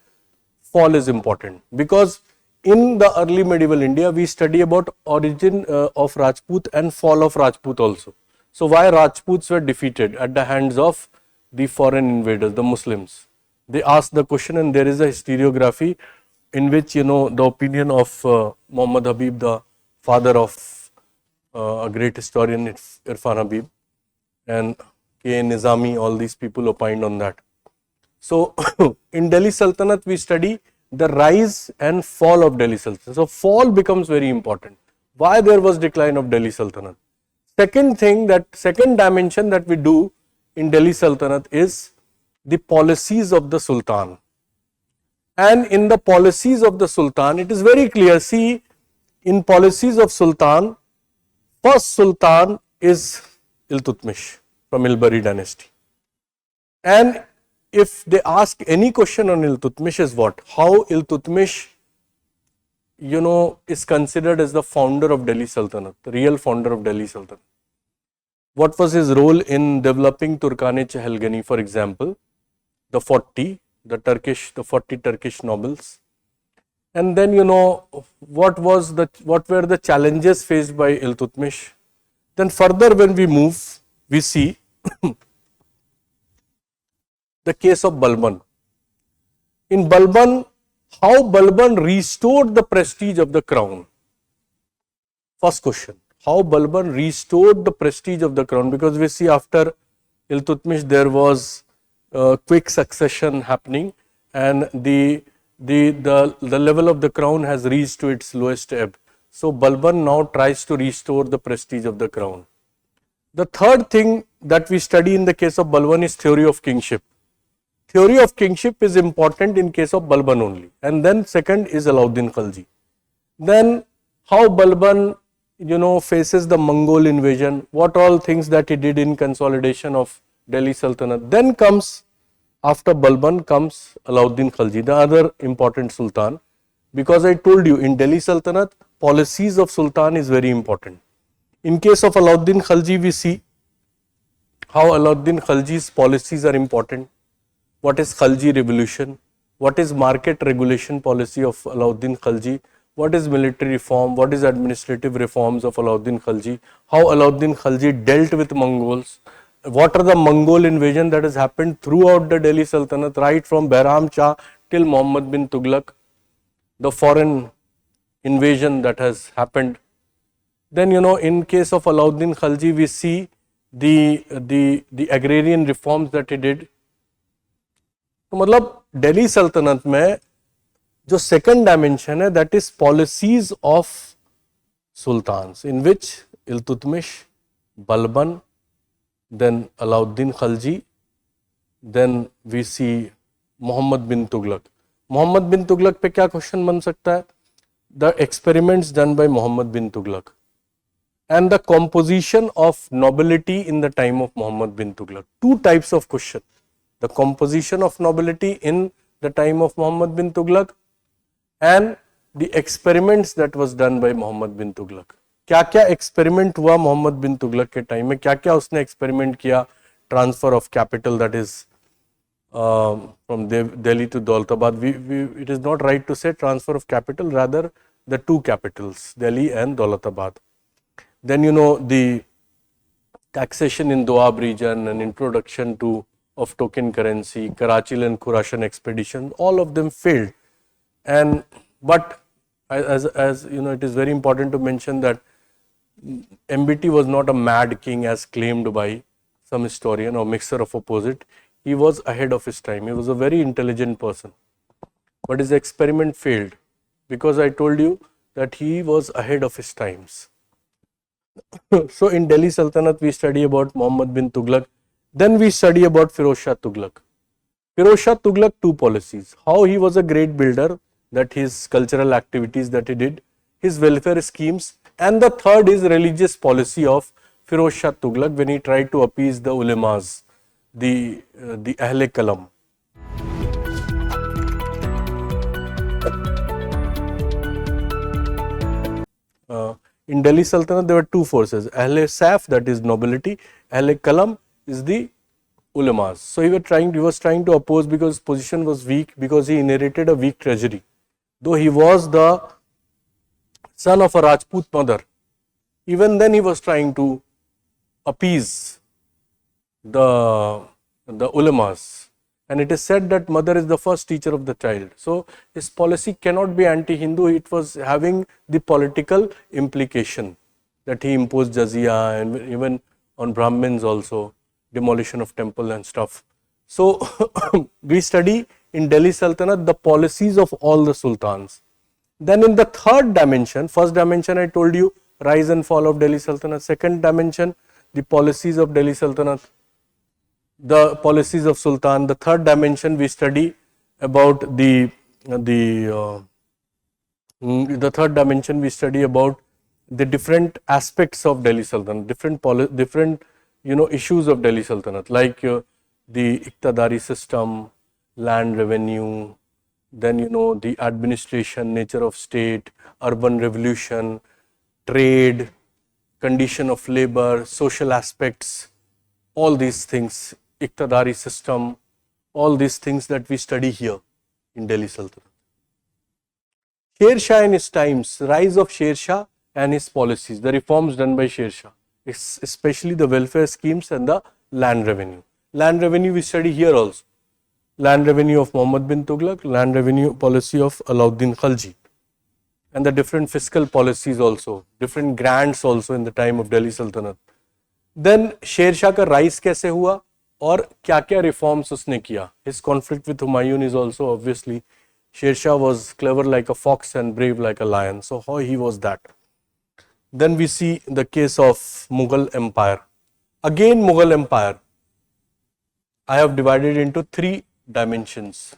fall is important, because in the early medieval India we study about origin of Rajput and fall of Rajput also. So why Rajputs were defeated at the hands of the foreign invaders, the Muslims. They asked the question, and there is a historiography in which, you know, the opinion of Muhammad Habib, the father of a great historian, Irfan Habib, and K. Nizami, all these people opined on that. So in Delhi Sultanate we study the rise and fall of Delhi Sultanate. So fall becomes very important. Why there was decline of Delhi Sultanate? Second dimension that we do in Delhi Sultanate is the policies of the Sultan. And in the policies of the Sultan, it is very clear. See, in policies of Sultan, first Sultan is Iltutmish from Ilbari dynasty. And if they ask any question on Iltutmish is what? How Iltutmish, you know, is considered as the founder of Delhi Sultanate, the real founder of Delhi Sultanate. What was his role in developing Turkane-Chehelgani, for example, the 40 Turkish nobles? And then, you know, what were the challenges faced by Iltutmish? Then further when we move, we see the case of Balban. In Balban, how Balban restored the prestige of the crown. First question, how Balban restored the prestige of the crown, because we see after Iltutmish there was quick succession happening, and the level of the crown has reached to its lowest ebb. So Balban now tries to restore the prestige of the crown. The third thing that we study in the case of Balban is theory of kingship. Theory of kingship is important in case of Balban only. And then second is Alauddin Khalji. Then how Balban, you know, faces the Mongol invasion, what all things that he did in consolidation of Delhi Sultanate. Then comes, after Balban comes Alauddin Khalji, the other important Sultan, because I told you in Delhi Sultanate, policies of Sultan is very important. In case of Alauddin Khalji, we see how Alauddin Khalji's policies are important. What is Khalji revolution? What is market regulation policy of Alauddin Khalji? What is military reform? What is administrative reforms of Alauddin Khalji? How Alauddin Khalji dealt with Mongols? What are the Mongol invasion that has happened throughout the Delhi Sultanate, right from Behram Shah till Muhammad bin Tughlaq, the foreign invasion that has happened. Then, you know, in case of Alauddin Khalji, we see the agrarian reforms that he did. तो मतलब दिल्ली सल्तनत में जो second dimension है that is policies of sultans, in which Iltutmish, Balban, then Alauddin Khalji, then we see Mohammad bin Tughlaq. Mohammad bin Tughlaq पे क्या question बन सकता है? The experiments done by Mohammad bin Tughlaq and the composition of nobility in the time of Muhammad bin Tughlaq. Two types of question: the composition of nobility in the time of Muhammad bin Tughlaq and the experiments that was done by Muhammad bin Tughlaq. क्या क्या experiment हुआ मोहम्मद बिन तुगलक के time में, क्या क्या उसने experiment किया? Transfer of capital, that is from Delhi to Daulatabad. It is not right to say transfer of capital, rather the two capitals, Delhi and Daulatabad. Then, you know, the taxation in Doab region and introduction of token currency, Karachi and Khurasan expedition, all of them failed. And but as you know, it is very important to mention that MBT was not a mad king as claimed by some historian or mixer of opposite. He was ahead of his time. He was a very intelligent person, but his experiment failed because I told you that he was ahead of his times. So in Delhi Sultanate we study about Muhammad bin Tughlaq. Then we study about Firoz Shah Tughlaq. Firoz Shah Tughlaq, two policies: how he was a great builder, that his cultural activities that he did, his welfare schemes, and the third is religious policy of Firoz Shah Tughlaq when he tried to appease the ulemas, the Ahle Kalam. In Delhi Sultanate, there were two forces, Ahle-Saif, that is nobility, Ahle-Kalam is the ulemas. So he was trying to oppose because his position was weak, because he inherited a weak treasury. Though he was the son of a Rajput mother, even then he was trying to appease the ulemas. And it is said that mother is the first teacher of the child. So his policy cannot be anti-Hindu. It was having the political implication that he imposed jizya, and even on Brahmins also, demolition of temple and stuff. So we study in Delhi Sultanate the policies of all the sultans. Then in the third dimension, first dimension I told you, rise and fall of Delhi Sultanate. Second dimension, the policies of Delhi Sultanate, the policies of Sultan. The third dimension, we study about the third dimension, we study about the different aspects of Delhi Sultanate, different issues of Delhi Sultanate, like the Iqtidari system, land revenue, then the administration, nature of state, urban revolution, trade, condition of labor, social aspects, all these things, Iqtidari system, all these things that we study here in Delhi Sultanate. Sher Shah in his times, rise of Sher Shah and his policies, the reforms done by Sher Shah, especially the welfare schemes and the land revenue. Land revenue we study here also. Land revenue of Muhammad bin Tughlaq, land revenue policy of Alauddin Khalji, and the different fiscal policies also, different grants also in the time of Delhi Sultanate. Then Sher Shah का rise कैसे हुआ और क्या क्या reforms उसने किया. His conflict with Humayun is also obviously, Sher Shah was clever like a fox and brave like a lion. So how he was that. Then we see the case of Mughal Empire. Again Mughal Empire, I have divided into three dimensions,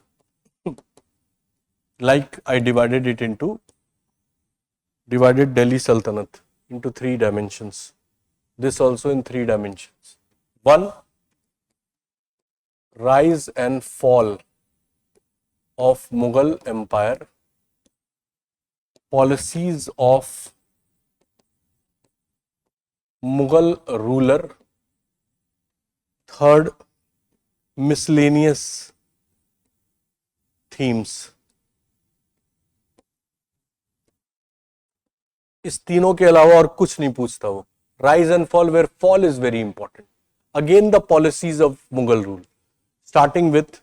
like I divided Delhi Sultanate into three dimensions. This also in three dimensions. One, rise and fall of Mughal Empire, policies of Mughal ruler. Third, miscellaneous themes. इस तीनों के अलावा और कुछ नहीं पूछता वो. Rise and fall, where fall is very important. Again the policies of Mughal rule, starting with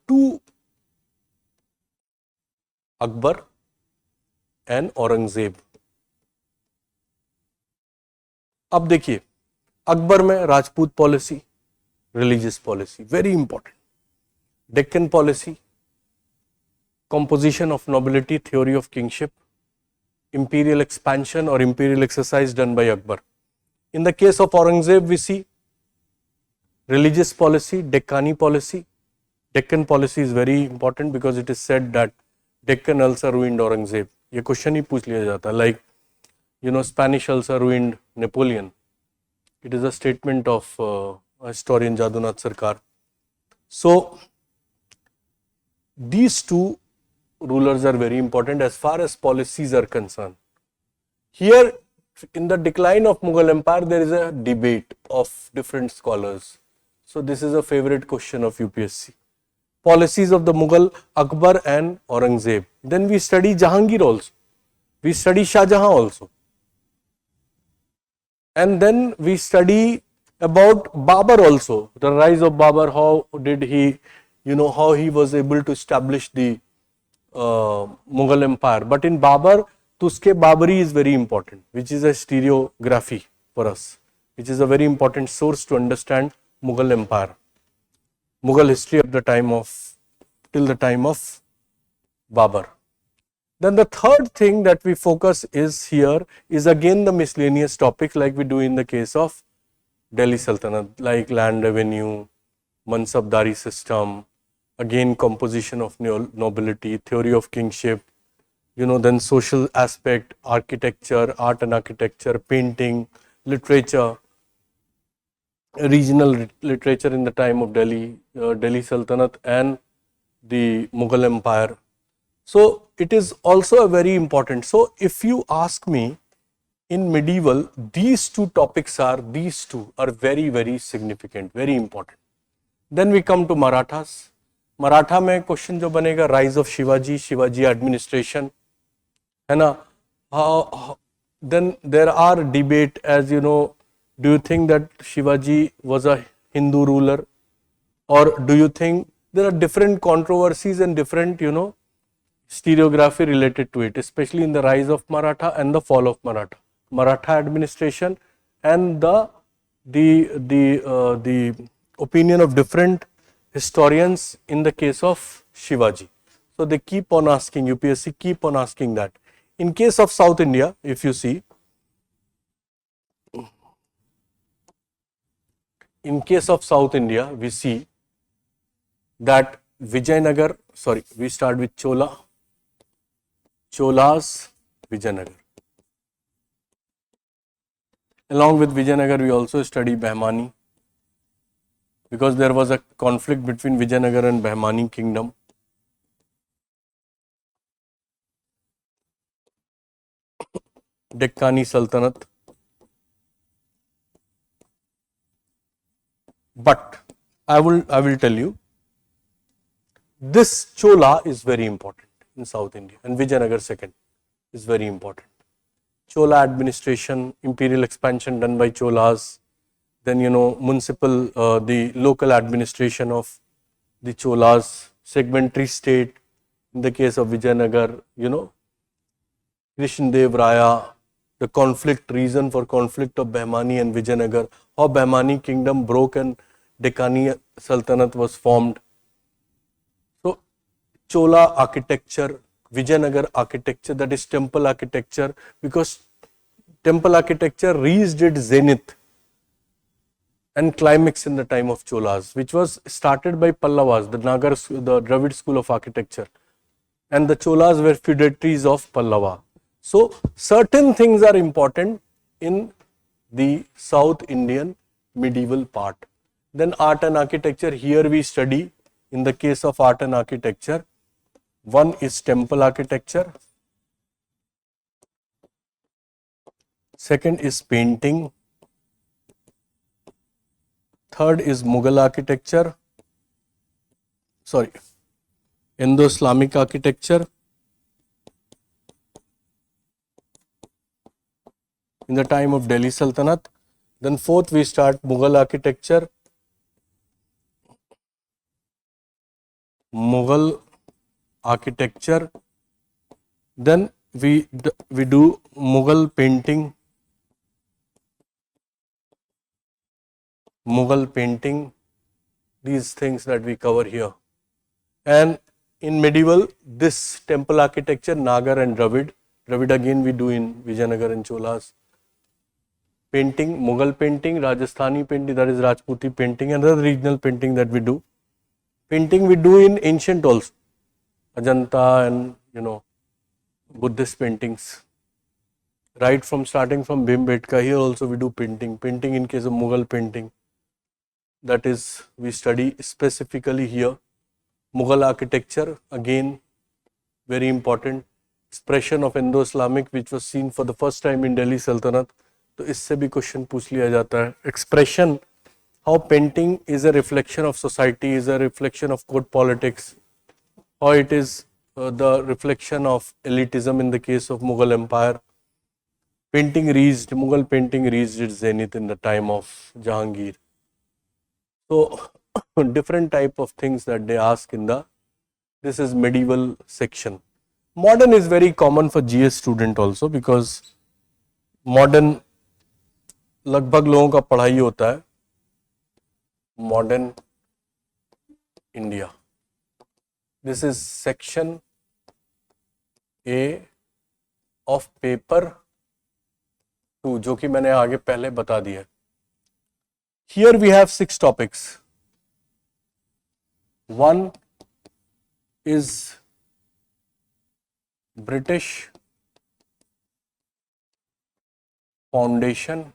two, Akbar and Aurangzeb. अब देखिए, अकबर में Rajput policy, religious policy, very important. Deccan policy, composition of nobility, theory of kingship, imperial expansion or imperial exercise done by Akbar. In the case of Aurangzeb, we see religious policy, Deccani policy. Deccan policy is very important because it is said that Deccan also ruined Aurangzeb. ये question ही पूछ लिया जाता है, like Spanish also ruined Napoleon. It is a statement of historian Jadunath Sarkar. So these two rulers are very important as far as policies are concerned. Here, in the decline of Mughal Empire, there is a debate of different scholars. So this is a favorite question of UPSC. Policies of the Mughal, Akbar and Aurangzeb. Then we study Jahangir also. We study Shah Jahan also. And then we study about Babur also. The rise of Babur, how did he, how he was able to establish the Mughal Empire. But in Babur, Tuske Babari is very important, which is a historiography for us, which is a very important source to understand Mughal Empire, Mughal history of the time of, till the time of Babur. Then the third thing that we focus is here is again the miscellaneous topics like we do in the case of Delhi Sultanate, like land revenue, Mansabdari system, again composition of nobility, theory of kingship, then social aspect, architecture, art and architecture, painting, literature, regional literature in the time of Delhi, Delhi Sultanate and the Mughal Empire. So it is also a very important. So if you ask me, in medieval, these two are very, very significant, very important. Then we come to Marathas. Maratha में question जो बनेगा, rise of Shivaji administration, है ना. Then there are debate, as you know, do you think that Shivaji was a Hindu ruler, or do you think there are different controversies and different, stereography related to it, especially in the rise of Maratha and the fall of Maratha administration, and the opinion of different historians in the case of Shivaji. So they keep on asking, UPSC keep on asking that. In case of South India, if you see, in case of South India, we see that Vijayanagar, we start with Cholas, Vijayanagar. Along with Vijayanagar, we also study Bahmani, because there was a conflict between Vijayanagar and Bahmani kingdom. Deccani Sultanate. But I will tell you, this Chola is very important in South India, and Vijayanagar second is very important. Chola administration, imperial expansion done by Cholas, then municipal, the local administration of the Cholas, segmentary state in the case of Vijayanagar, Krishnadev Raya, the reason for conflict of Bahmani and Vijayanagar, how Bahmani kingdom broke and Deccani Sultanate was formed. So Chola architecture, Vijayanagar architecture, that is temple architecture, because temple architecture reached its zenith and climax in the time of Cholas, which was started by Pallavas, the Dravid school of architecture, and the Cholas were feudatories of Pallava. So certain things are important in the South Indian medieval part. Then art and architecture, here we study, in the case of art and architecture, one is temple architecture, second is painting, third is Mughal architecture, Indo-Islamic architecture, in the time of Delhi Sultanate. Then fourth we start Mughal architecture, then we do Mughal painting, these things that we cover here. And in medieval, this temple architecture, Nagar and Dravid again we do in Vijayanagar and Cholas. Painting, Mughal painting, Rajasthani painting, that is Rajputi painting, and other regional painting that we do. Painting we do in ancient also, Ajanta and Buddhist paintings. Right from starting from Bhimbetka, here also we do painting. Painting in case of Mughal painting, that is we study specifically here. Mughal architecture, again very important, expression of Indo-Islamic which was seen for the first time in Delhi Sultanate. तो इससे भी question पूछ लिया जाता है. Expression, how painting is a reflection of society, is a reflection of court politics, how it is the reflection of elitism in the case of Mughal Empire. Mughal painting reached its zenith in the time of Jahangir. So different type of things that they ask in this is medieval section. Modern is very common for GS student also, because modern लगभग लोगों का पढ़ाई होता है. Modern India, this is section A of paper 2, जो कि मैंने आगे पहले बता दिया. Here we have 6 topics. One is British foundation,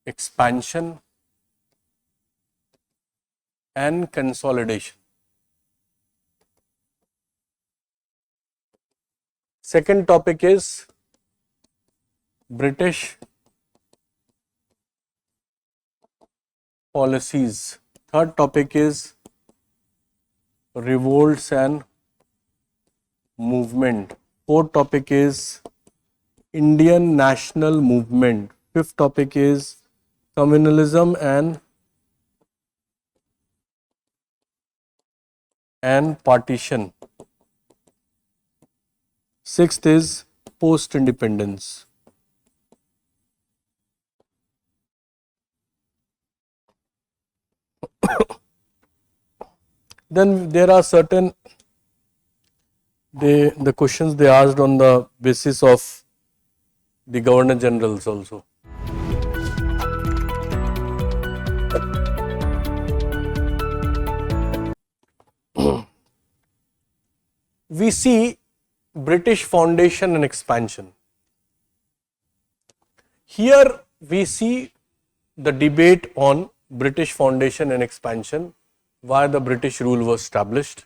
expansion and consolidation. Second topic is British policies. Third topic is revolts and movement. Fourth topic is Indian national movement. Fifth topic is communalism and partition. Sixth is post independence. Then there are certain the questions they asked on the basis of the Governor Generals also. We see British foundation and expansion. Here we see the debate on British foundation and expansion, why the British rule was established,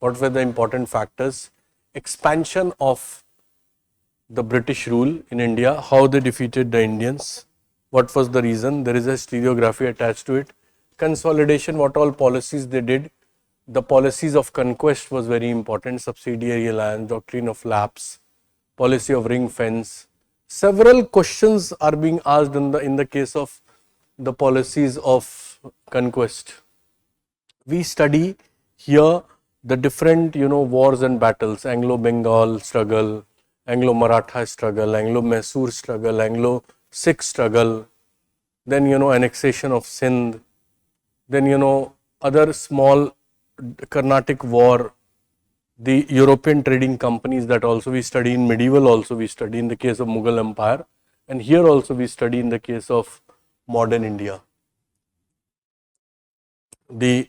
what were the important factors, expansion of the British rule in India, how they defeated the Indians, what was the reason, there is a historiography attached to it, consolidation, what all policies they did, the policies of conquest was very important, subsidiary alliance, doctrine of lapse, policy of ring fence. Several questions are being asked in the case of the policies of conquest. We study here the different wars and battles, Anglo-Bengal struggle, Anglo-Maratha struggle, Anglo-Mysore struggle, Anglo-Sikh struggle, then annexation of Sindh, then other small Carnatic war, the European trading companies that also we study in medieval, also we study in the case of Mughal Empire, and here also we study in the case of modern India. In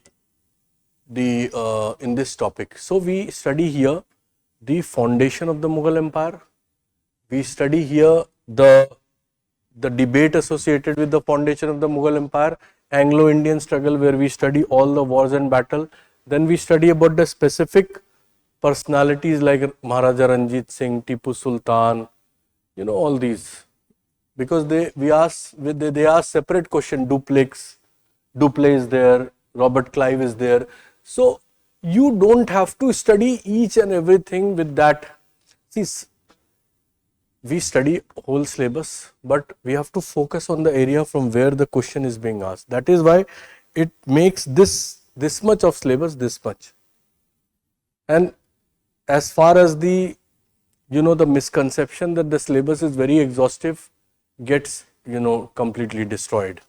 this topic, so we study here the foundation of the Mughal Empire. We study here the debate associated with the foundation of the Mughal Empire, Anglo-Indian struggle, where we study all the wars and battle. Then we study about the specific personalities like Maharaja Ranjit Singh, Tipu Sultan, all these, because they ask separate question. Dupleix is there, Robert Clive is there. So you don't have to study each and everything with that. See, we study whole syllabus, but we have to focus on the area from where the question is being asked. That is why it makes this much of syllabus this much. And as far as the the misconception that the syllabus is very exhaustive gets completely destroyed.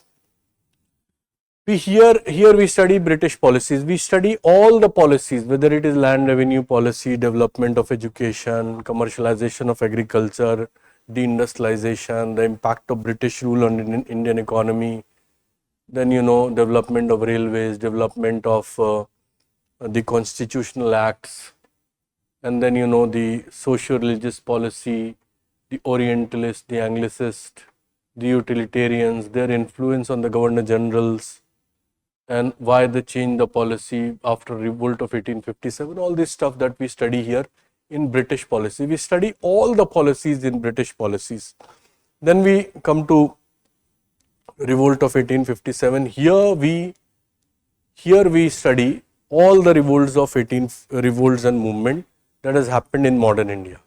Here we study British policies. We study all the policies, whether it is land revenue policy, development of education, commercialization of agriculture, deindustrialization, the impact of British rule on Indian economy, then development of railways, development of the constitutional acts, and then the socio-religious policy, the Orientalist, the Anglicist, the utilitarians, their influence on the Governor Generals, and why they changed the policy after revolt of 1857, all this stuff that we study here in British policy. We study all the policies in British policies. Then we come to revolt of 1857. Here we study all the revolts of revolts and movement that has happened in modern India.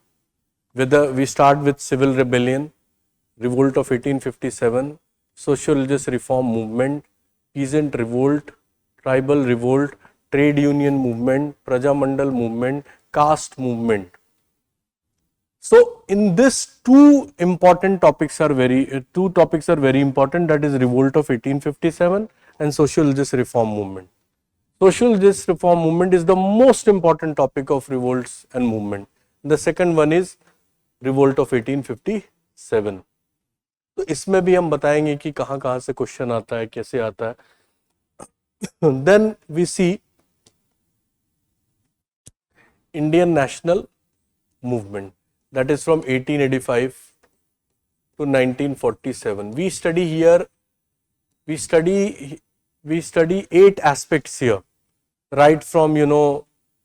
Whether we start with civil rebellion, revolt of 1857, social religious reform movement, peasant revolt, tribal revolt, trade union movement, Prajamandal movement, caste movement. So in this two topics are very important, that is revolt of 1857 and social religious reform movement. Social religious reform movement is the most important topic of revolts and movement. The second one is revolt of 1857. तो इसमें भी हम बताएंगे कि कहाँ से question आता है, कैसे आता है. Then we see Indian national movement, that is from 1885 to 1947. We study here, we study 8 aspects here, right from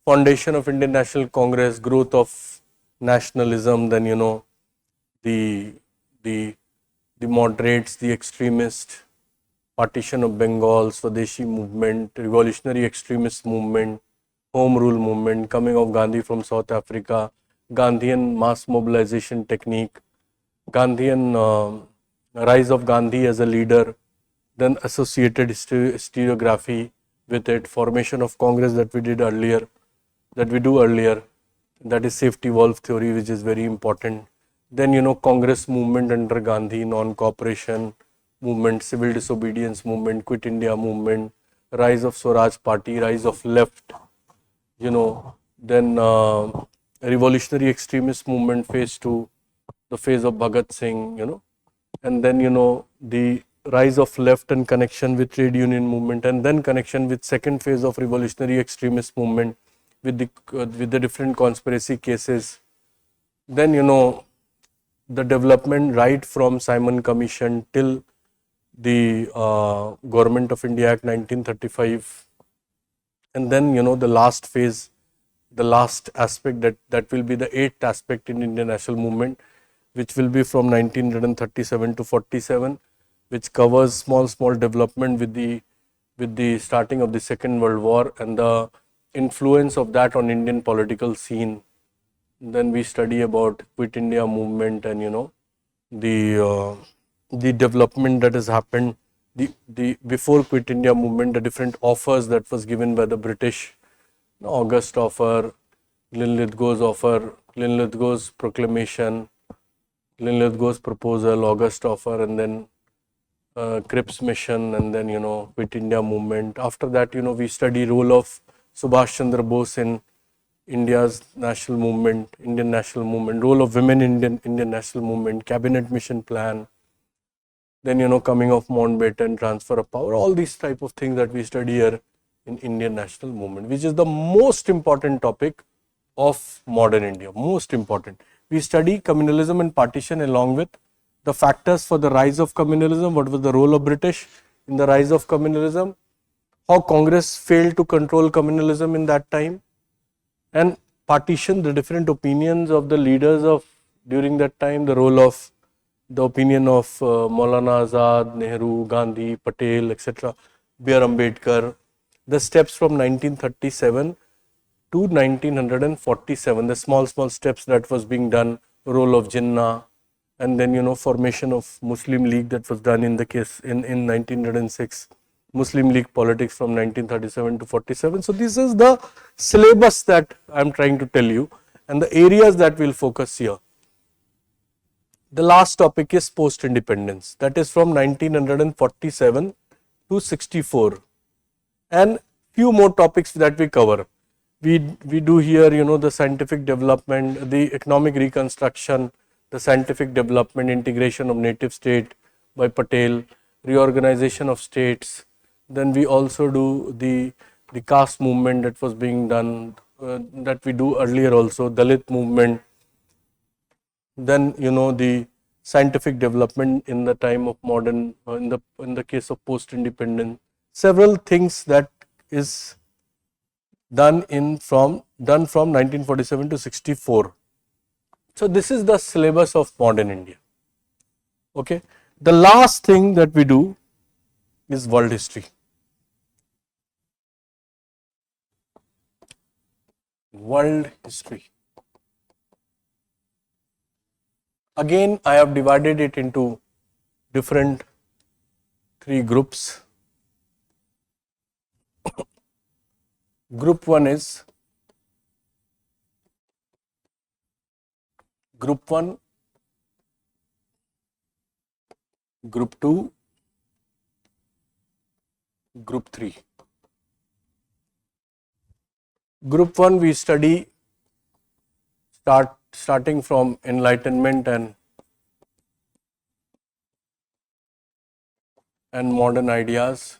foundation of Indian National Congress, growth of nationalism, then the the the moderates, the extremists, partition of Bengal, Swadeshi movement, revolutionary extremist movement, home rule movement, coming of Gandhi from South Africa, Gandhian mass mobilization technique, Gandhian rise of Gandhi as a leader, then associated historiography with it, formation of Congress that we did earlier, that we do earlier, that is safety valve theory, which is very important. Then Congress movement under Gandhi, non-cooperation movement, civil disobedience movement, Quit India movement, rise of Swaraj Party, rise of left, then revolutionary extremist movement phase 2, the phase of Bhagat Singh, and then the rise of left and connection with trade union movement, and then connection with second phase of revolutionary extremist movement with the different conspiracy cases. Then the development right from Simon Commission till the Government of India Act 1935, and then the last phase, the last aspect, that will be the eighth aspect in Indian national movement, which will be from 1937 to 47, which covers small development with the starting of the Second World War and the influence of that on Indian political scene. Then we study about Quit India movement and the development that has happened, the before Quit India movement, the different offers that was given by the British, August offer, Linlithgow's offer, Linlithgow's proclamation, Linlithgow's proposal, August offer, and then Cripps mission, and then Quit India movement. After that, we study role of Subhash Chandra Bose in India's national movement, Indian national movement, role of women in Indian national movement, cabinet mission plan, then coming of Mountbatten, transfer of power, all these type of things that we study here in Indian national movement, which is the most important topic of modern India, most important. We study communalism and partition along with the factors for the rise of communalism, what was the role of British in the rise of communalism, how Congress failed to control communalism in that time, and partition, the different opinions of the leaders of during that time, the role of the opinion of Maulana Azad, Nehru, Gandhi, Patel, etc., B.R. Ambedkar, the steps from 1937 to 1947, the small steps that was being done, role of Jinnah, and then formation of Muslim League that was done in the case in 1906, Muslim League politics from 1937 to 47. So this is the syllabus that I am trying to tell you, and the areas that we'll focus here. The last topic is post-independence, that is from 1947 to 64, and few more topics that we cover. We do here, the scientific development, the economic reconstruction, the scientific development, integration of native state by Patel, reorganization of states. Then we also do the caste movement that was being done, that we do earlier also, Dalit movement. Then the scientific development in the time of modern, in the case of post-independence, several things that is done from 1947 to 64. So this is the syllabus of modern India. Okay, the last thing that we do is world history. World history. Again, I have divided it into different three groups. Group 1 is Group 1, Group 2, Group 3. Group 1 we study starting from Enlightenment and modern ideas,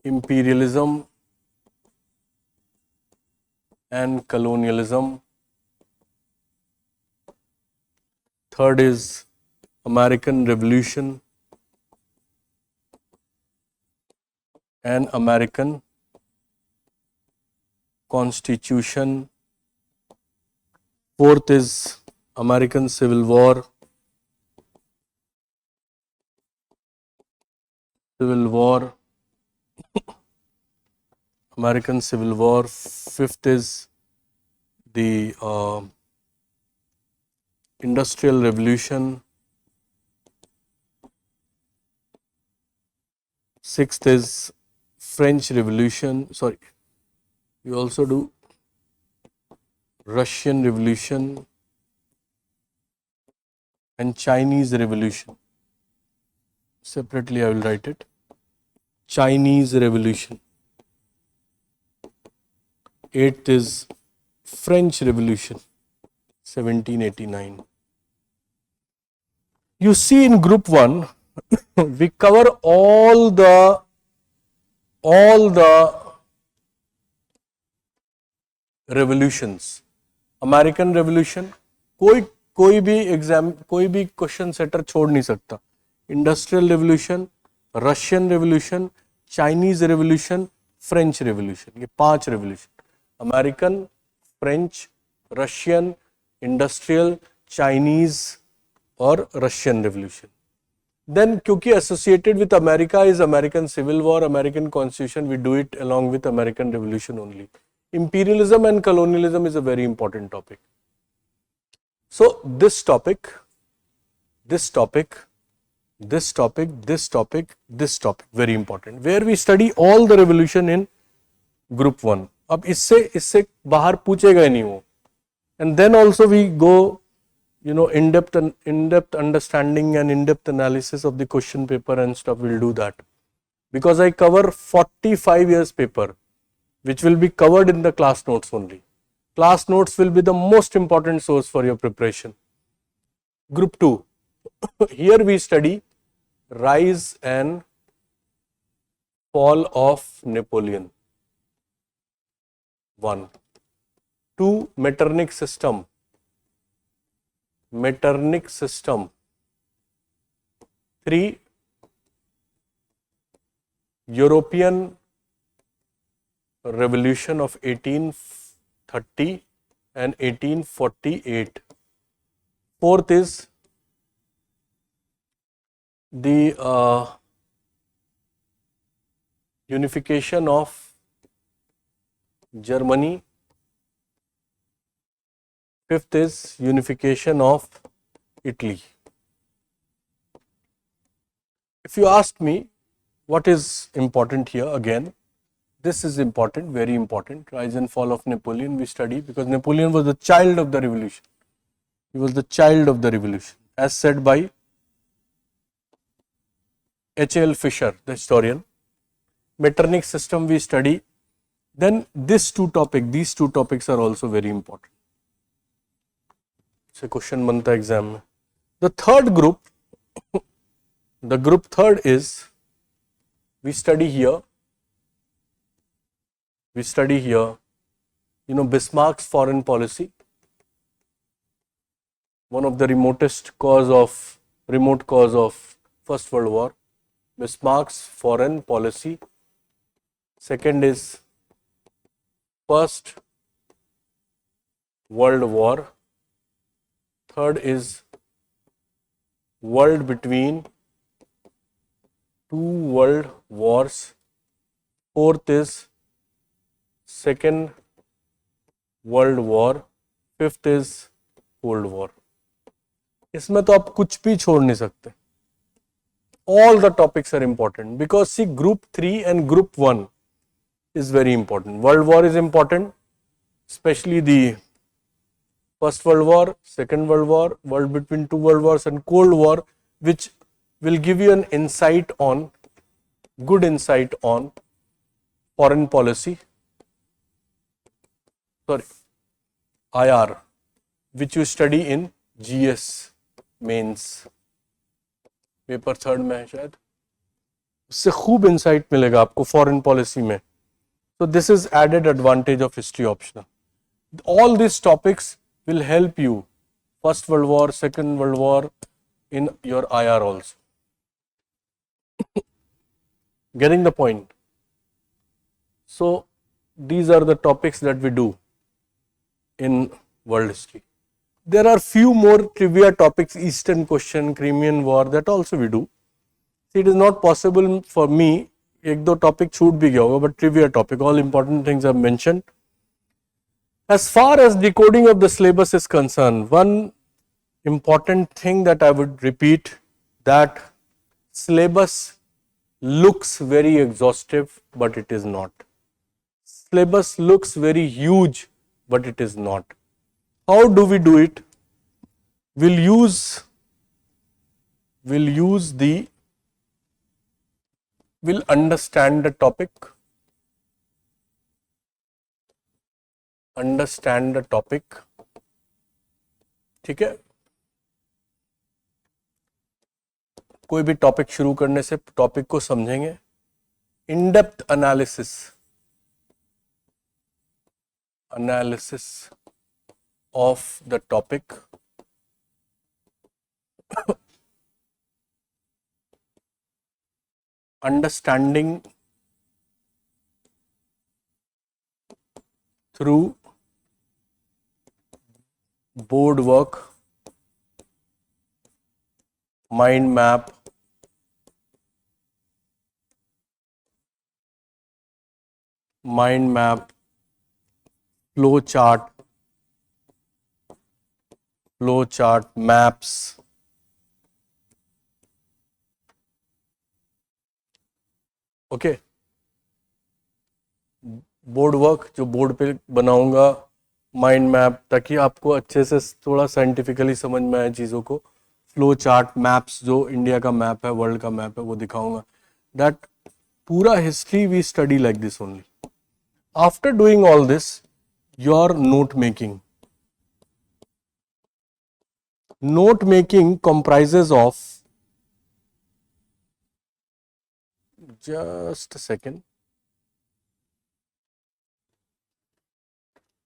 imperialism and colonialism. Third is American Revolution and American Constitution. Fourth is American Civil War. American Civil War. Fifth is the Industrial Revolution. Sixth is French Revolution. Sorry, we also do Russian Revolution and Chinese Revolution. Separately I will write it. Chinese Revolution. Eighth is French Revolution, 1789. You see, in group 1, we cover all the revolutions. American Revolution, कोई भी exam, कोई भी question shutter छोड़ नहीं सकता. Industrial revolution, Russian revolution, Chinese revolution, French revolution, ये 5 revolution. American, French, Russian, industrial, Chinese और Russian revolution. Then क्योंकि associated with America is American Civil War, American Constitution, we do it along with American Revolution only. Imperialism and colonialism is a very important topic. So this topic, very important, where we study all the revolution in group 1. अब इससे बाहर पूछेगा ही नहीं वो. And then also we go, in-depth understanding and in-depth analysis of the question paper and stuff. We'll do that because I cover 45 years paper, which will be covered in the class notes only. Class notes will be the most important source for your preparation. Group 2, here we study rise and fall of Napoleon. 1. 2. Metternich system. 3. European Revolution of 1830 and 1848. 4th is the unification of Germany. 5th is unification of Italy. If you ask me what is important here, again, this is important, very important. Rise and fall of Napoleon we study because Napoleon was the child of the revolution. He was the child of the revolution, as said by H.L. Fisher, the historian. Metternich system we study. Then these two topics are also very important. It's a question banta exam mein. The third group, the group third is, we study here, Bismarck's foreign policy, one of the remote cause of First World War, Bismarck's foreign policy. Second is First World War. Third is world between two world wars. Fourth is Second World War. Fifth is Cold War. इसमें तो आप कुछ भी छोड़ नहीं सकते. All the topics are important because see, group 3 and group 1 is very important. World War is important, especially the First World War, Second World War, world between two world wars, and Cold War, which will give you an insight on, good insight on foreign policy. Sorry, IR, which you study in GS mains. Paper 3rd में है शायद, उससे खूब insight मिलेगा आपको foreign policy में. So this is added advantage of history optional. All these topics will help you First World War, Second World War in your IR also. Getting the point? So these are the topics that we do in world history. There are few more trivia topics, Eastern question, Crimean War, that also we do. It is not possible for me, एक दो topic छूट भी गया होगा, but trivia topic, all important things are mentioned. As far as decoding of the syllabus is concerned, one important thing that I would repeat, that syllabus looks very exhaustive, but it is not. Syllabus looks very huge, but it is not. How do we do it? We'll understand the topic, ठीक है. कोई भी topic शुरू करने से topic को समझेंगे. In depth analysis of the topic, understanding through board work, mind map, flow chart, maps, okay. Board work जो बोर्ड पे बनाऊंगा, माइंड मैप, ताकि आपको अच्छे से थोड़ा साइंटिफिकली समझ में आए चीज़ों को. फ्लो चार्ट, मैप्स, जो इंडिया का मैप है, वर्ल्ड का मैप है, वो दिखाऊंगा. दैट पूरा history we study like this only. After doing all this, your note making comprises of, just a second,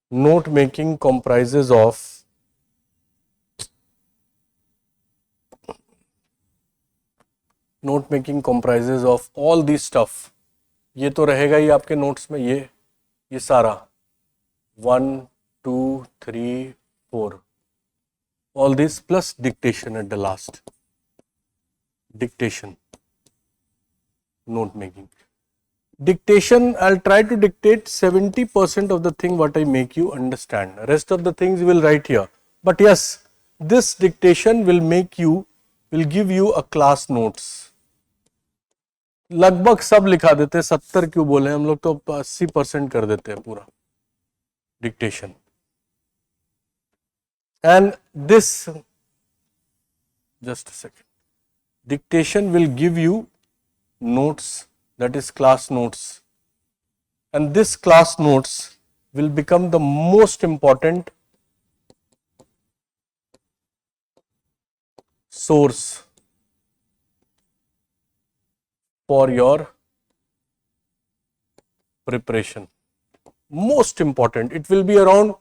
note making comprises of all this stuff. ये तो रहेगा ही आपके नोट्स में, ये सारा 1 2 3 4, all this plus dictation at the last. Dictation, note making. Dictation, I'll try to dictate 70% of the thing what I make you understand. Rest of the things you will write here. But yes, this dictation will give you a class notes. लगभग सब लिखा देते हैं. 70 क्यों बोले हम लोग, तो 80% कर देते हैं पूरा dictation. And this, just a second, dictation will give you notes, that is class notes, and this class notes will become the most important source for your preparation. Most important. It will be around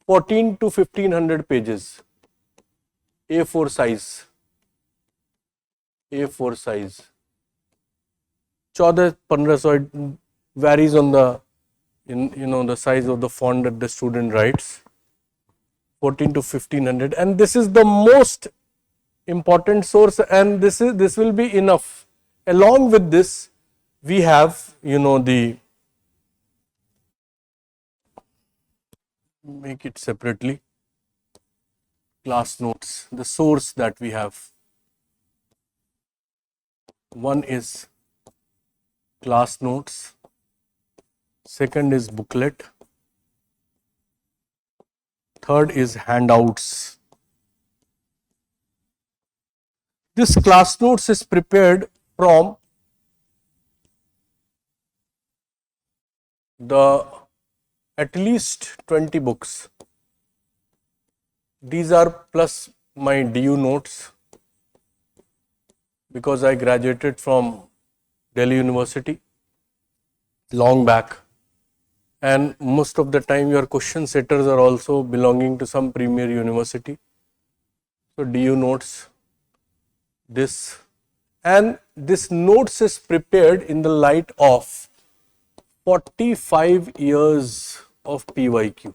14 to 1500 pages, A4 size, 1400-1500. It varies on the the size of the font that the student writes. 14 to 1500, and this is the most important source, and this will be enough. Along with this, we have the, make it separately, class notes, the source that we have. One is class notes, second is booklet, third is handouts. This class notes is prepared from the at least 20 books. These are plus my DU notes, because I graduated from Delhi University long back, and most of the time your question setters are also belonging to some premier university. So DU notes, and this notes is prepared in the light of 45 years of PYQ.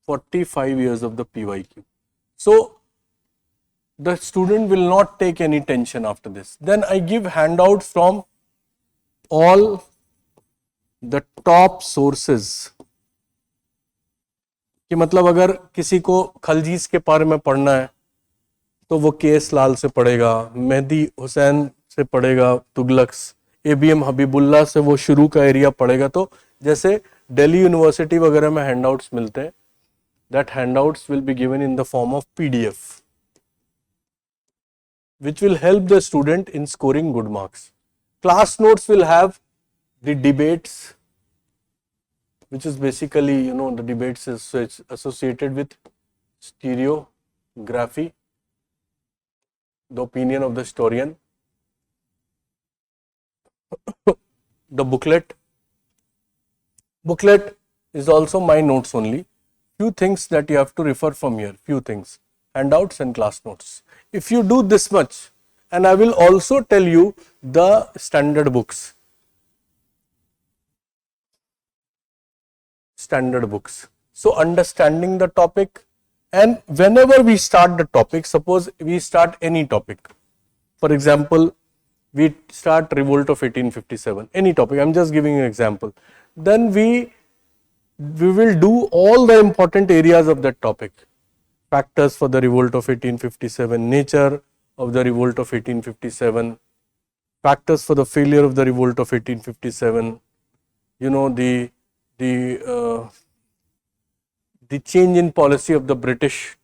45 years of the PYQ. So the student will not take any tension after this. Then I give handouts from all the top sources. कि मतलब अगर किसी को खलजीज के बारे में पढ़ना है तो वो केएस लाल से पढ़ेगा, मेहदी हुसैन से पढ़ेगा, तुगलक्स, एबीएम हबीबुल्ला से वो शुरू का एरिया पढ़ेगा. तो जैसे दिल्ली यूनिवर्सिटी वगैरह में हैंडआउट्स मिलते हैं, that handouts will be given in the form of PDF, which will help the student in scoring good marks. Class notes will have the debates, which is basically, the debates is associated with stereography, the opinion of the historian. The booklet is also my notes only. Few things that you have to refer from here, few things, handouts and class notes. If you do this much, and I will also tell you the standard books. So understanding the topic, and whenever we start the topic, suppose we start any topic, for example, we start revolt of 1857, any topic, I'm just giving you an example, then we will do all the important areas of that topic. Factors for the revolt of 1857, nature of the revolt of 1857, factors for the failure of the revolt of 1857, the change in policy of the British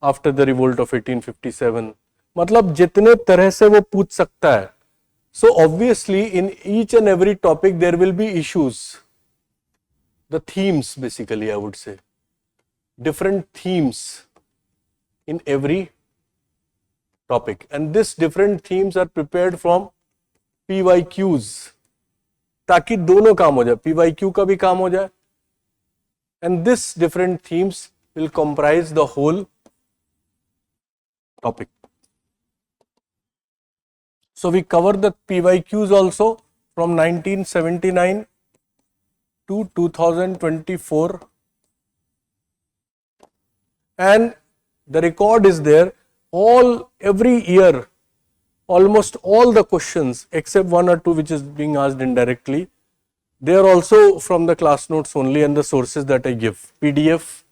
after the revolt of 1857. मतलब जितने तरह से वो पूछ सकता है. So obviously in each and every topic there will be issues. The themes, basically, I would say, different themes in every topic, and this different themes are prepared from PYQs, ताकि दोनों काम हो जाए, PYQ का भी काम हो जाए, and this different themes will comprise the whole topic. So we cover the PYQs also from 1979 to 2024, and the record is there. Every year, almost all the questions except one or two which is being asked indirectly, they are also from the class notes only and the sources that I give, PDF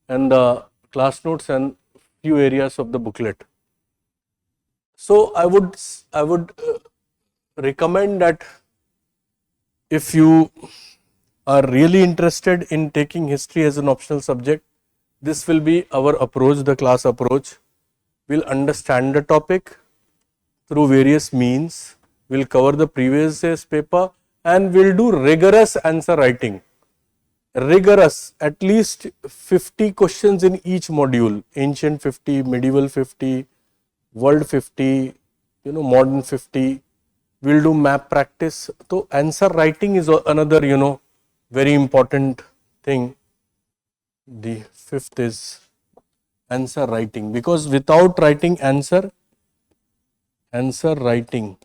and the class notes and few areas of the booklet. So I would recommend that if you are really interested in taking history as an optional subject, this will be our approach, the class approach. We'll understand the topic through various means, we'll cover the previous year's paper, and we'll do rigorous answer writing. Rigorous, at least 50 questions in each module, ancient 50, medieval 50, world 50, modern 50. We'll do map practice. So answer writing is another, very important thing. The fifth is answer writing, because without writing answer writing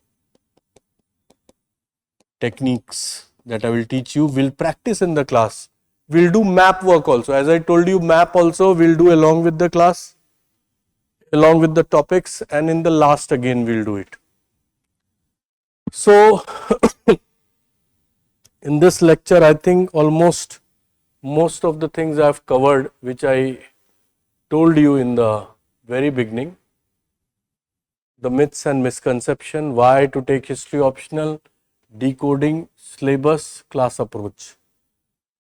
techniques that I will teach you, will practice in the class. We'll do map work also. As I told you, map also we'll do along with the class, along with the topics, and in the last again we'll do it. So in this lecture, I think almost most of the things I have covered, which I told you in the very beginning. The myths and misconception, why to take history optional, decoding, syllabus, class approach.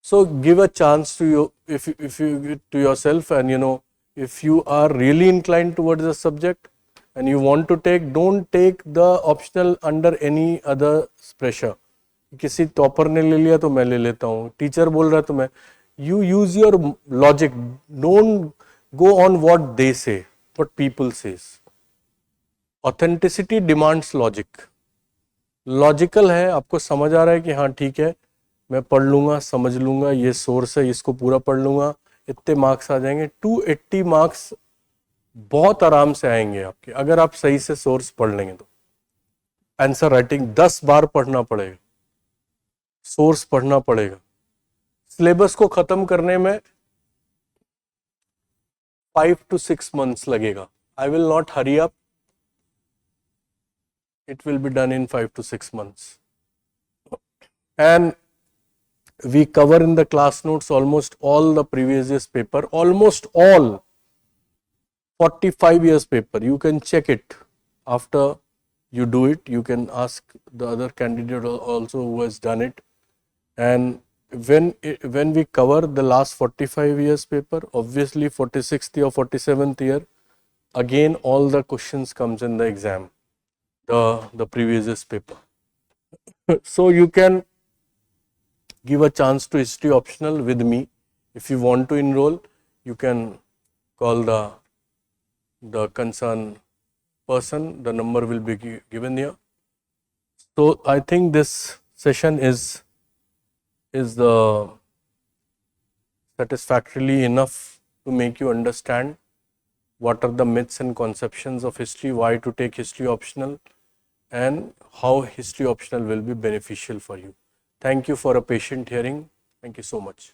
So give a chance to you, if you to yourself, and if you are really inclined towards the subject and you want to take, don't take the optional under any other pressure. किसी topper ने ले लिया तो मैं ले लेता हूँ, teacher बोल रहा है तो मैं. You use your logic, don't go on what they say, what people says. Authenticity demands logic. Logical है, आपको समझ आ रहा है कि हाँ ठीक है, मैं पढ़ लूँगा, समझ लूँगा, ये सोर्स है, इसको पूरा पढ़ लूँगा, इतने मार्क्स आ जाएंगे. 280 मार्क्स बहुत आराम से आएंगे आपके, अगर आप सही से सोर्स पढ़ लेंगे तो. आंसर राइटिंग 10 बार पढ़ना पड़ेगा, सोर्स पढ़ना पड़ेगा। सिलेबस को खत्म करने में 5 to 6 months लगेगा। I will not hurry up. It will be done in 5 to 6 months. And we cover in the class notes almost all the previous year's paper, almost all 45 years paper. You can check it after you do it. You can ask the other candidate also who has done it. And when we cover the last 45 years paper, obviously 46th or 47th year, again all the questions comes in the exam, the previous year's paper. So you can give a chance to history optional with me. If you want to enroll, you can call the concerned person. The number will be given here. So I think this session is satisfactorily enough to make you understand what are the myths and conceptions of history, why to take history optional, and how history optional will be beneficial for you. Thank you for a patient hearing. Thank you so much.